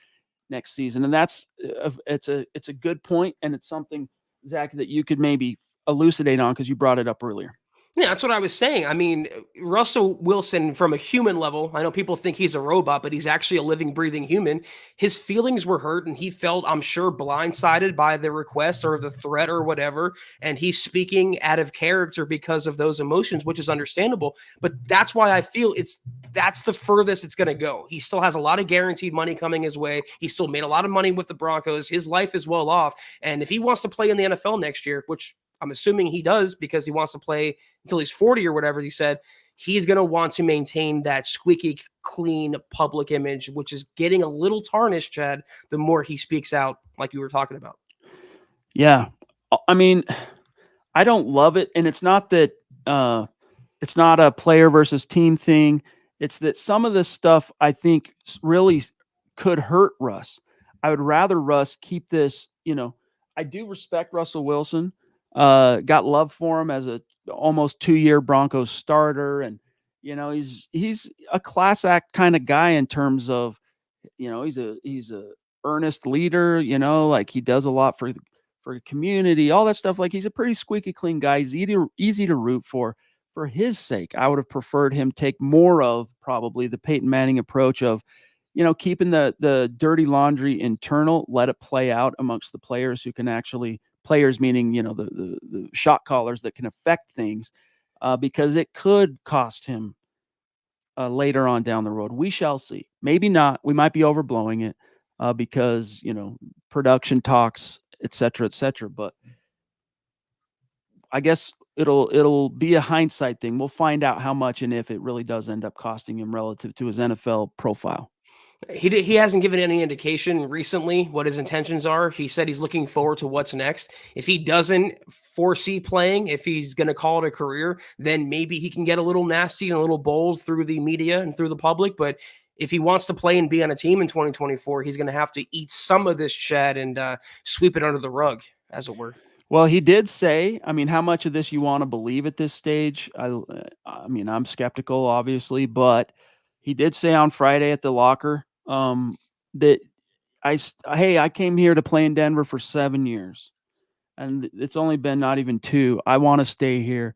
next season? And that's it's a good point, and it's something, Zach, that you could maybe elucidate on because you brought it up earlier. Yeah, that's what I was saying. I mean, Russell Wilson, from a human level, I know people think he's a robot, but he's actually a living, breathing human. His feelings were hurt, and he felt, I'm sure, blindsided by the request or the threat or whatever. And he's speaking out of character because of those emotions, which is understandable. But that's why I feel that's the furthest it's going to go. He still has a lot of guaranteed money coming his way. He still made a lot of money with the Broncos. His life is well off. And if he wants to play in the NFL next year, which I'm assuming he does because he wants to play until he's 40 or whatever he said, he's going to want to maintain that squeaky clean public image, which is getting a little tarnished, Chad, the more he speaks out like you were talking about. Yeah. I mean, I don't love it. And it's not that it's not a player versus team thing. It's that some of this stuff I think really could hurt Russ. I would rather Russ keep this, I do respect Russell Wilson. Got love for him as a almost 2-year Broncos starter. And, he's a class act kind of guy in terms of, he's a earnest leader, like he does a lot for the community, all that stuff. Like he's a pretty squeaky clean guy. He's easy to root for his sake. I would have preferred him take more of probably the Peyton Manning approach of, keeping the dirty laundry internal, let it play out amongst the players who can actually, players meaning, the shot callers that can affect things, because it could cost him later on down the road. We shall see. Maybe not. We might be overblowing it because, production talks, et cetera, but I guess it'll be a hindsight thing. We'll find out how much and if it really does end up costing him relative to his NFL profile. He hasn't given any indication recently what his intentions are. He said he's looking forward to what's next. If he doesn't foresee playing, if he's going to call it a career, then maybe he can get a little nasty and a little bold through the media and through the public. But if he wants to play and be on a team in 2024, he's going to have to eat some of this, Chad, and sweep it under the rug, as it were. Well, he did say, I mean, how much of this you want to believe at this stage? I mean, I'm skeptical, obviously, but he did say on Friday at the locker that hey, I came here to play in Denver for 7 years, and it's only been not even 2. I wanna stay here.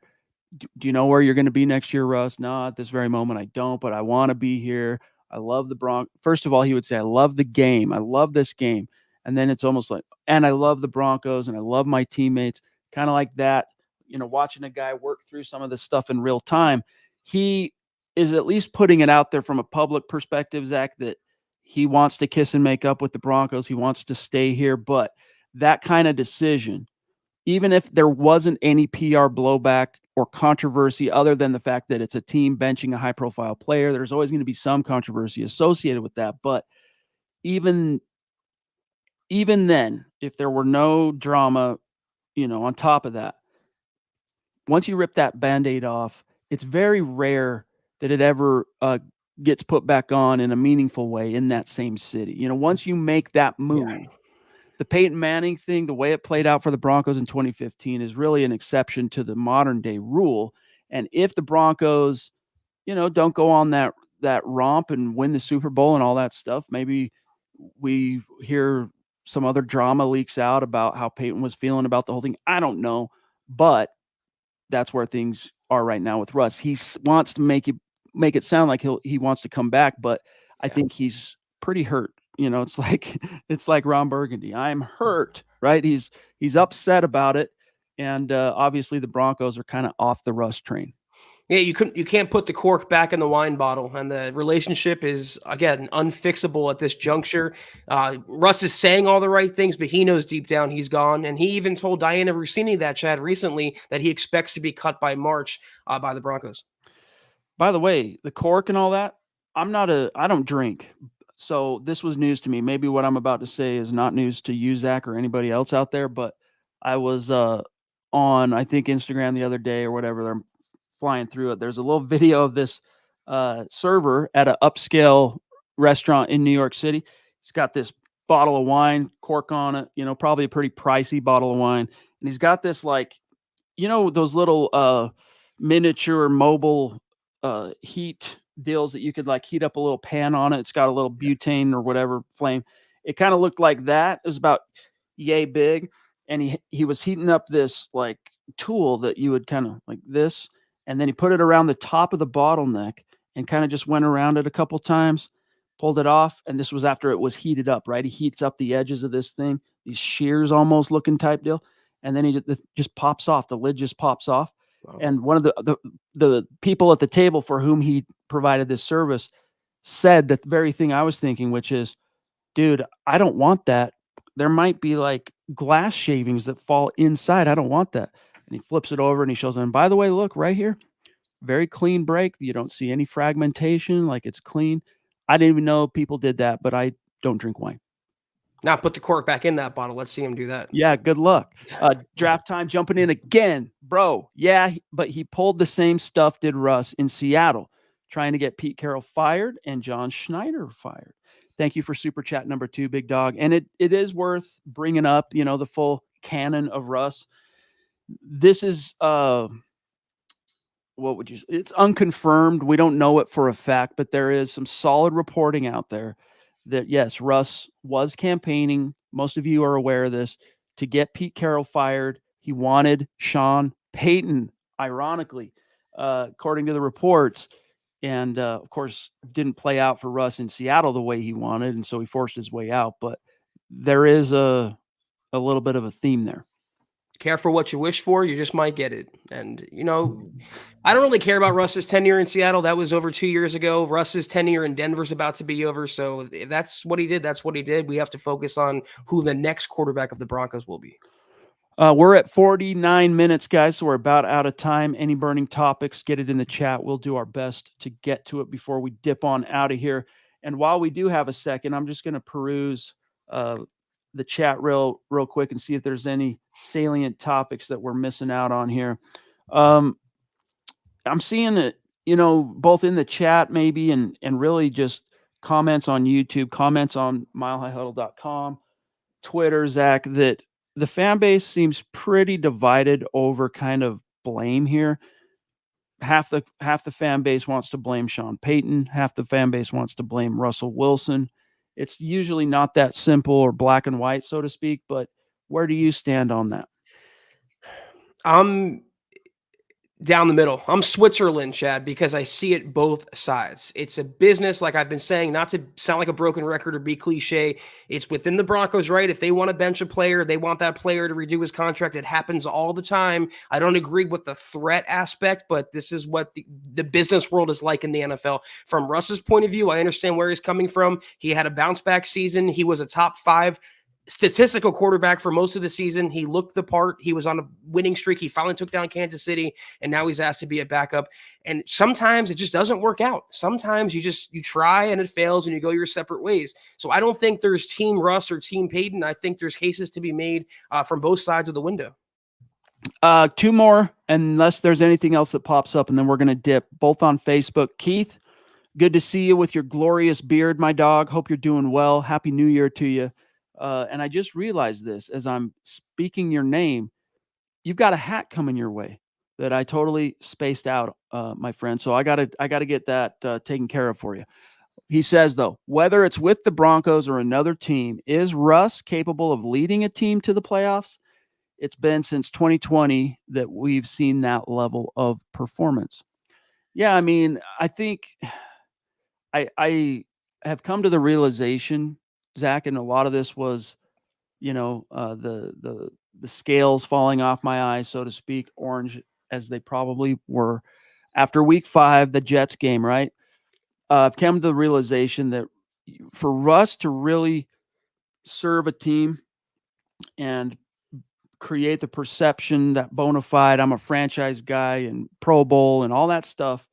Do you know where you're going to be next year, Russ? No, at this very moment, I don't, but I want to be here. I love the Broncos. First of all, he would say, I love the game. I love this game. And then it's almost like, and I love the Broncos and I love my teammates, kind of like that. Watching a guy work through some of this stuff in real time, he is at least putting it out there from a public perspective, Zach, that he wants to kiss and make up with the Broncos. He wants to stay here. But that kind of decision, even if there wasn't any PR blowback or controversy other than the fact that it's a team benching a high profile player, there's always going to be some controversy associated with that. But even then, if there were no drama, on top of that, once you rip that Band-Aid off, it's very rare that it ever gets put back on in a meaningful way in that same city. Once you make that move, the Peyton Manning thing, the way it played out for the Broncos in 2015 is really an exception to the modern day rule. And if the Broncos, don't go on that romp and win the Super Bowl and all that stuff, maybe we hear some other drama leaks out about how Peyton was feeling about the whole thing. I don't know, but that's where things are right now with Russ. He wants to make it sound like he wants to come back, but I think he's pretty hurt. It's like Ron Burgundy. I'm hurt, right? He's upset about it, and obviously the Broncos are kind of off the Russ train. Yeah, you can't put the cork back in the wine bottle, and the relationship is again unfixable at this juncture. Russ is saying all the right things, but he knows deep down he's gone. And he even told Diana Rossini that Chad recently that he expects to be cut by March by the Broncos. By the way, the cork and all that, I don't drink. So this was news to me. Maybe what I'm about to say is not news to you, Zach, or anybody else out there, but I was on, I think, Instagram the other day or whatever. They're flying through it. There's a little video of this server at an upscale restaurant in New York City. He's got this bottle of wine, cork on it, probably a pretty pricey bottle of wine. And he's got this, like, those little miniature mobile heat deals that you could like heat up a little pan on it. It's got a little butane or whatever flame. It kind of looked like that. It was about yay big. And he was heating up this like tool that you would kind of like this. And then he put it around the top of the bottleneck and kind of just went around it a couple times, pulled it off. And this was after it was heated up, right? He heats up the edges of this thing, these shears almost looking type deal. And then he just pops off. The lid just pops off. Wow. And one of the people at the table for whom he provided this service said that very thing I was thinking, which is, dude, I don't want that. There might be like glass shavings that fall inside. I don't want that. And he flips it over and he shows them, by the way, look right here, very clean break. You don't see any fragmentation, like it's clean. I didn't even know people did that, but I don't drink wine. Now put the cork back in that bottle. Let's see him do that. Yeah, good luck. Draft time jumping in again, bro. Yeah, but he pulled the same stuff did Russ in Seattle, trying to get Pete Carroll fired and John Schneider fired. Thank you for super chat number 2, Big Dog. And it is worth bringing up, the full canon of Russ. This is it's unconfirmed. We don't know it for a fact, but there is some solid reporting out there that yes, Russ was campaigning. Most of you are aware of this, to get Pete Carroll fired. He wanted Sean Payton, ironically, according to the reports. And of course, didn't play out for Russ in Seattle the way he wanted. And so he forced his way out. But there is a little bit of a theme there. Careful what you wish for, you just might get it. And, I don't really care about Russ's tenure in Seattle. That was over 2 years ago. Russ's tenure in Denver's about to be over. So if that's what he did, that's what he did. We have to focus on who the next quarterback of the Broncos will be. We're at 49 minutes, guys, so we're about out of time. Any burning topics, get it in the chat. We'll do our best to get to it before we dip on out of here. And while we do have a second, I'm just going to peruse the chat real quick and see if there's any salient topics that we're missing out on here. I'm seeing it, both in the chat maybe and really just comments on YouTube, comments on milehighhuddle.com, Twitter, Zach, that the fan base seems pretty divided over kind of blame here. Half the fan base wants to blame Sean Payton. Half the fan base wants to blame Russell Wilson. It's usually not that simple or black and white, so to speak, but where do you stand on that? I'm down the middle. I'm Switzerland, Chad, because I see it both sides. It's a business, like I've been saying, not to sound like a broken record or be cliche. It's within the Broncos, right? If they want to bench a player, they want that player to redo his contract. It happens all the time. I don't agree with the threat aspect, but this is what the business world is like in the NFL. From Russ's point of view, I understand where he's coming from. He had a bounce back season. He was a top 5 statistical quarterback for most of the season. He looked the part. He was on a winning streak. He finally took down Kansas City, and now he's asked to be a backup. And sometimes it just doesn't work out. Sometimes you try and it fails and you go your separate ways. So I don't think there's Team Russ or Team Payton. I think there's cases to be made from both sides of the window. 2 more, unless there's anything else that pops up, and then we're going to dip both on Facebook. Keith, good to see you with your glorious beard, my dog. Hope you're doing well. Happy New Year to you. And I just realized this as I'm speaking your name. You've got a hat coming your way that I totally spaced out, my friend. So I gotta get that taken care of for you. He says, though, whether it's with the Broncos or another team, is Russ capable of leading a team to the playoffs? It's been since 2020 that we've seen that level of performance. Yeah, I mean, I think I have come to the realization, Zach, and a lot of this was, the scales falling off my eyes, so to speak, orange as they probably were after week 5, the Jets game, right? I've come to the realization that for Russ to really serve a team and create the perception that bona fide, I'm a franchise guy and Pro Bowl and all that stuff,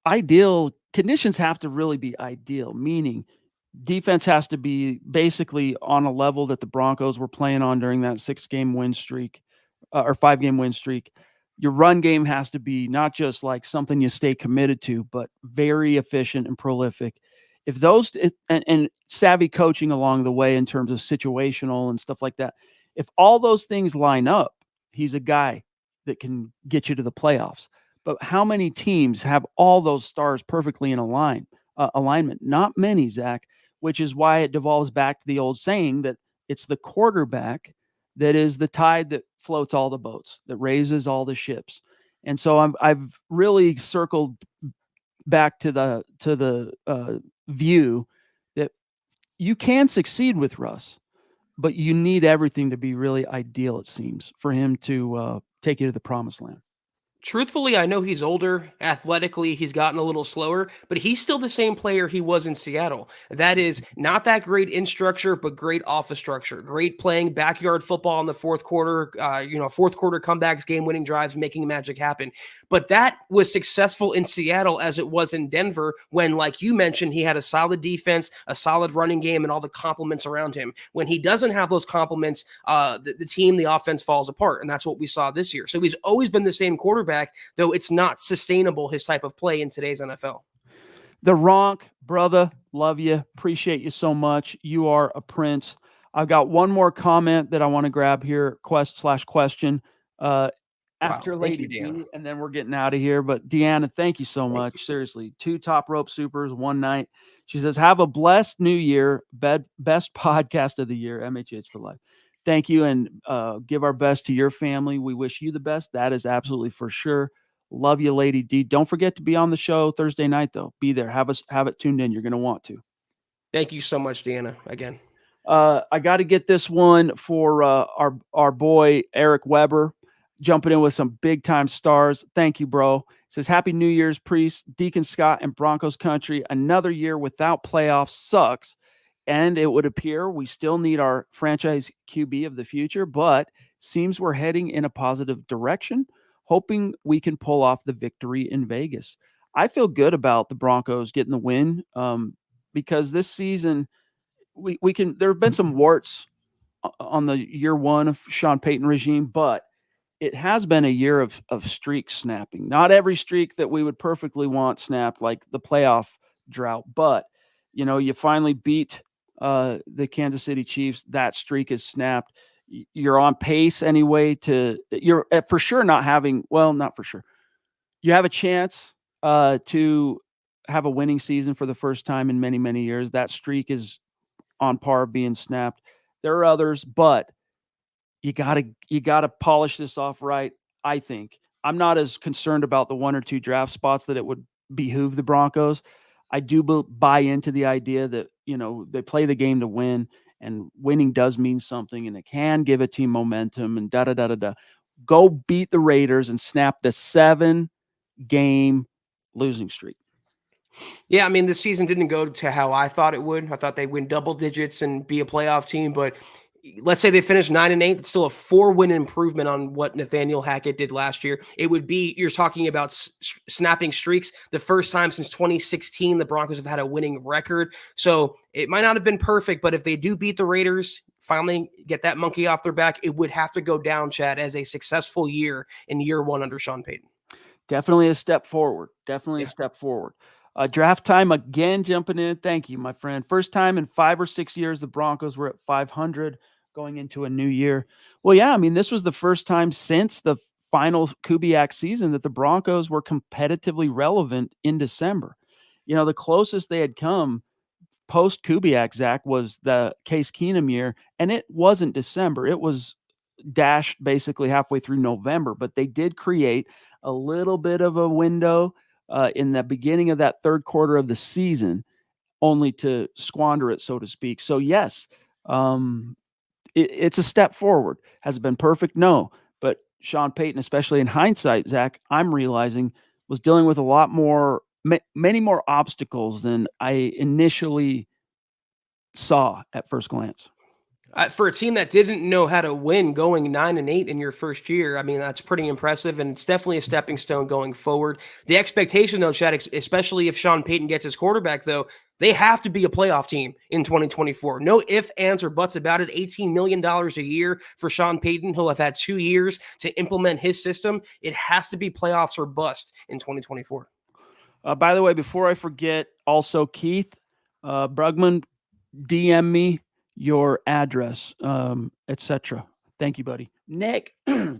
ideal conditions have to really be ideal, meaning defense has to be basically on a level that the Broncos were playing on during that 6-game win streak or 5-game win streak. Your run game has to be not just like something you stay committed to, but very efficient and prolific. If those and savvy coaching along the way in terms of situational and stuff like that, if all those things line up, he's a guy that can get you to the playoffs. But how many teams have all those stars perfectly in alignment? Not many, Zach, which is why it devolves back to the old saying that it's the quarterback that is the tide that floats all the boats, that raises all the ships. And so I've really circled back to the view that you can succeed with Russ, but you need everything to be really ideal, it seems, for him to take you to the promised land. Truthfully, I know he's older. Athletically, he's gotten a little slower, but he's still the same player he was in Seattle. That is not that great in structure, but great off of structure. Great playing backyard football in the fourth quarter, fourth quarter comebacks, game winning drives, making magic happen. But that was successful in Seattle as it was in Denver when, like you mentioned, he had a solid defense, a solid running game, and all the complements around him. When he doesn't have those complements, the team, the offense falls apart. And that's what we saw this year. So he's always been the same quarterback, though it's not sustainable, his type of play in today's NFL. The Ronk, brother, love you. Appreciate you so much. You are a prince. I've got one more comment that I want to grab here, question. After Wow. Thank Lady you, Deanna. D, and then we're getting out of here. But Deanna, thank you so Thank much. you. Seriously, 2 top rope supers, one night. She says, have a blessed new year. Best podcast of the year, MHH for life. Thank you, and give our best to your family. We wish you the best. That is absolutely for sure. Love you, Lady D. Don't forget to be on the show Thursday night, though. Be there. Have it tuned in. You're going to want to. Thank you so much, Deanna, again. I got to get this one for our boy Eric Weber, jumping in with some big time stars. Thank you, bro. Says Happy New Year's, Priest, Deacon Scott, and Broncos country. Another year without playoffs sucks, and it would appear we still need our franchise QB of the future, but seems we're heading in a positive direction. Hoping we can pull off the victory in Vegas. I feel good about the Broncos getting the win because this season we can. There have been some warts on the year 1 of Sean Payton regime, but it has been a year of streak snapping. Not every streak that we would perfectly want snapped, like the playoff drought, but you finally beat the Kansas City Chiefs. That streak is snapped. You're on pace anyway you're for sure not for sure. You have a chance to have a winning season for the first time in many, many years. That streak is on par of being snapped. There are others, but you gotta polish this off right. I think I'm not as concerned about the one or two draft spots that it would behoove the Broncos. I do buy into the idea that they play the game to win, and winning does mean something, and it can give a team momentum. And da da da da da. Go beat the Raiders and snap the 7-game losing streak. Yeah, I mean, this season didn't go to how I thought it would. I thought they'd win double digits and be a playoff team, but let's say they finish 9-8. It's still a 4-win improvement on what Nathaniel Hackett did last year. It would be, you're talking about snapping streaks. The first time since 2016, the Broncos have had a winning record. So it might not have been perfect, but if they do beat the Raiders, finally get that monkey off their back, it would have to go down, Chad, as a successful year in year one under Sean Payton. Definitely a step forward. Definitely Yeah. a step forward. Draft time again, jumping in. Thank you, my friend. First time in 5 or 6 years the Broncos were at 500 going into a new year. Well, yeah, I mean, this was the first time since the final Kubiak season that the Broncos were competitively relevant in December. The closest they had come post Kubiak, Zach, was the Case Keenum year, and it wasn't December. It was dashed basically halfway through November, but they did create a little bit of a window in the beginning of that third quarter of the season, only to squander it, so to speak. So yes, it's a step forward. Has it been perfect? No. But Sean Payton, especially in hindsight, Zach, I'm realizing was dealing with a lot more, many more obstacles than I initially saw at first glance. For a team that didn't know how to win going 9-8 in your first year, I mean, that's pretty impressive. And it's definitely a stepping stone going forward. The expectation, though, Chad, especially if Sean Payton gets his quarterback, though, they have to be a playoff team in 2024. No ifs, ands, or buts about it. $18 million a year for Sean Payton. He'll have had 2 years to implement his system. It has to be playoffs or bust in 2024. By the way, before I forget, also, Keith Brugman, DM me your address, etc. Thank you, buddy. Nick,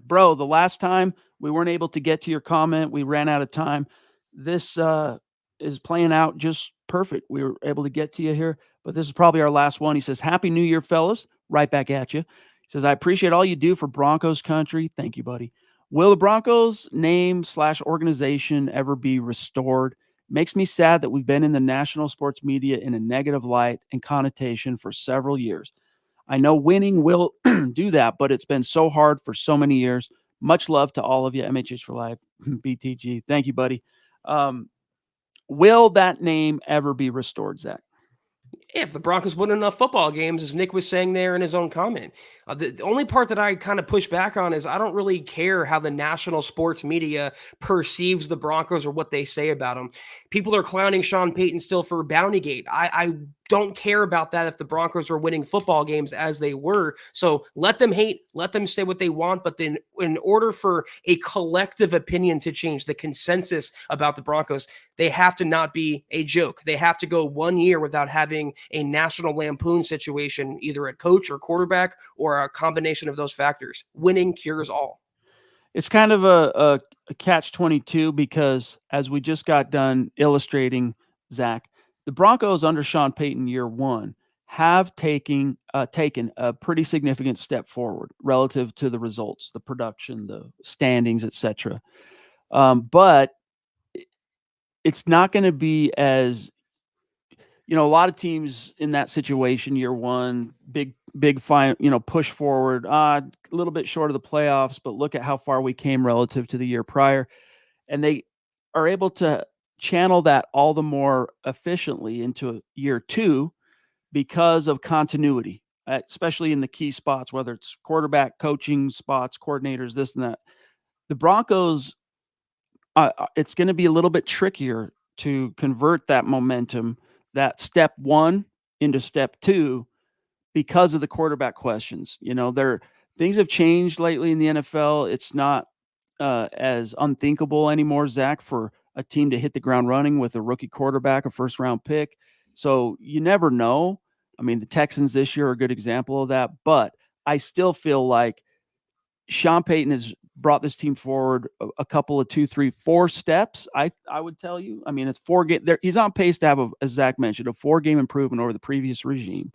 bro, the last time we weren't able to get to your comment, we ran out of time. This is playing out just perfect. We were able to get to you here, but this is probably our last one. He says, Happy New Year, fellas. Right back at you. He says, I appreciate all you do for Broncos country. Thank you, buddy. Will the Broncos name/organization ever be restored? Makes me sad that we've been in the national sports media in a negative light and connotation for several years. I know winning will do that, but it's been so hard for so many years. Much love to all of you. MHH for life. BTG. Thank you, buddy. Will that name ever be restored, Zach? If the Broncos win enough football games, as Nick was saying there in his own comment. The only part that I kind of push back on is I don't really care how the national sports media perceives the Broncos or what they say about them. People are clowning Sean Payton still for Bountygate. I don't care about that if the Broncos are winning football games as they were. So let them hate, let them say what they want. But then in order for a collective opinion to change, the consensus about the Broncos, they have to not be a joke. They have to go 1 year without having a National Lampoon situation, either at coach or quarterback or a combination of those factors. Winning cures all. It's kind of a catch-22 because as we just got done illustrating, Zach, the Broncos under Sean Payton year one have taken a pretty significant step forward relative to the results, the production, the standings, etc. But it's not going to be as a lot of teams in that situation, year one, big fine, push forward, a little bit short of the playoffs, but look at how far we came relative to the year prior. And they are able to channel that all the more efficiently into year two because of continuity, especially in the key spots, whether it's quarterback, coaching spots, coordinators, this and that. The Broncos, it's going to be a little bit trickier to convert that momentum, that step one into step two, because of the quarterback questions. Things have changed lately in the NFL. It's not as unthinkable anymore, Zach, for a team to hit the ground running with a rookie quarterback, a first round pick. So you never know. I mean, the Texans this year are a good example of that, but I still feel like Sean Payton has brought this team forward a couple of 2, 3, 4 steps. I would tell you. I mean, it's 4 game. He's on pace to have, as Zach mentioned, a 4-game improvement over the previous regime.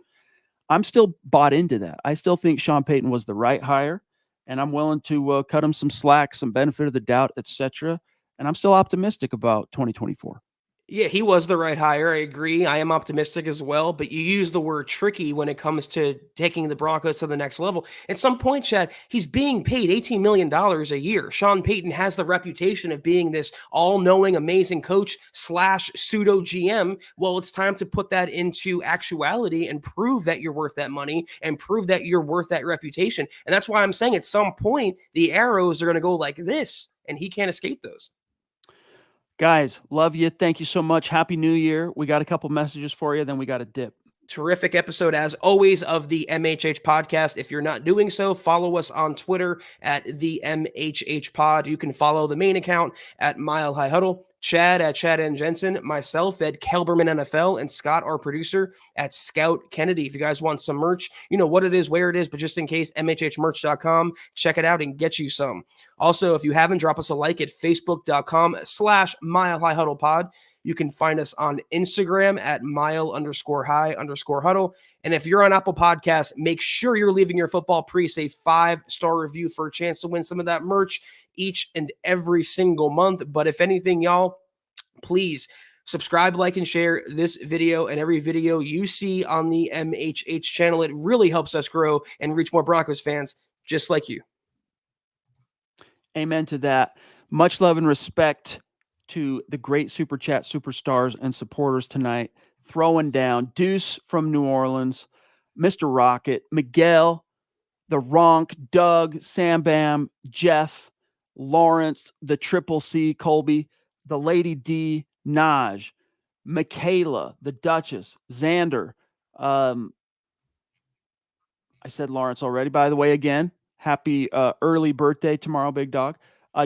I'm still bought into that. I still think Sean Payton was the right hire, and I'm willing to cut him some slack, some benefit of the doubt, etc. And I'm still optimistic about 2024. Yeah, he was the right hire. I agree. I am optimistic as well, but you use the word tricky when it comes to taking the Broncos to the next level. At some point, Chad, he's being paid $18 million a year. Sean Payton has the reputation of being this all-knowing, amazing coach slash pseudo GM. Well, it's time to put that into actuality and prove that you're worth that money and prove that you're worth that reputation. And that's why I'm saying at some point, the arrows are going to go like this, and he can't escape those. Guys, love you. Thank you so much. Happy New Year. We got a couple messages for you, then we got a dip. Terrific episode, as always, of the MHH podcast. If you're not doing so, follow us on Twitter at the MHH pod. You can follow the main account at Mile High Huddle, Chad at Chad and Jensen, myself at Kelberman NFL, and Scott, our producer, at Scout Kennedy. If you guys want some merch, you know what it is, where it is, but just in case, MHHmerch.com. Check it out and get you some. Also, if you haven't, drop us a like at Facebook.com/Mile High Huddle pod. You can find us on Instagram at mile_high_huddle. And if you're on Apple Podcasts, make sure you're leaving your football priest a 5-star review for a chance to win some of that merch each and every single month. But if anything, y'all, please subscribe, like, and share this video and every video you see on the MHH channel. It really helps us grow and reach more Broncos fans just like you. Amen to that. Much love and respect to the great Super Chat superstars and supporters tonight. Throwing down Deuce from New Orleans, Mr. Rocket, Miguel, the Ronk, Doug, Sam Bam, Jeff, Lawrence, the Triple C, Colby, the Lady D, Naj, Michaela, the Duchess, Xander. I said Lawrence already, by the way, again. Happy early birthday tomorrow, big dog.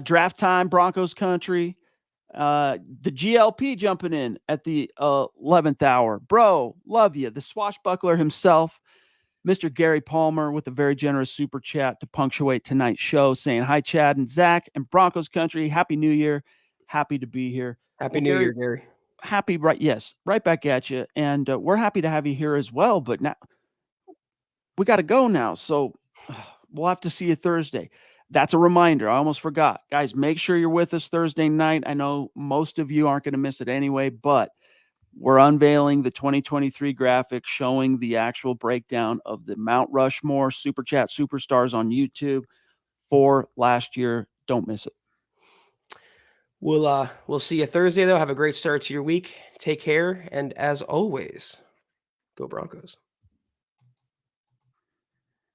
Draft time, Broncos country. The GLP jumping in at the 11th hour. Bro, love you. The swashbuckler himself, Mr. Gary Palmer, with a very generous super chat to punctuate tonight's show, saying, hi, Chad and Zach and Broncos country. Happy New Year. Happy to be here. Happy New Year, Gary. Happy, right? Yes, right back at you. And we're happy to have you here as well. But now we got to go now. So we'll have to see you Thursday. That's a reminder. I almost forgot. Guys, make sure you're with us Thursday night. I know most of you aren't going to miss it anyway, but we're unveiling the 2023 graphic showing the actual breakdown of the Mount Rushmore Super Chat Superstars on YouTube for last year. Don't miss it. We'll see you Thursday, though. Have a great start to your week. Take care. And as always, go Broncos.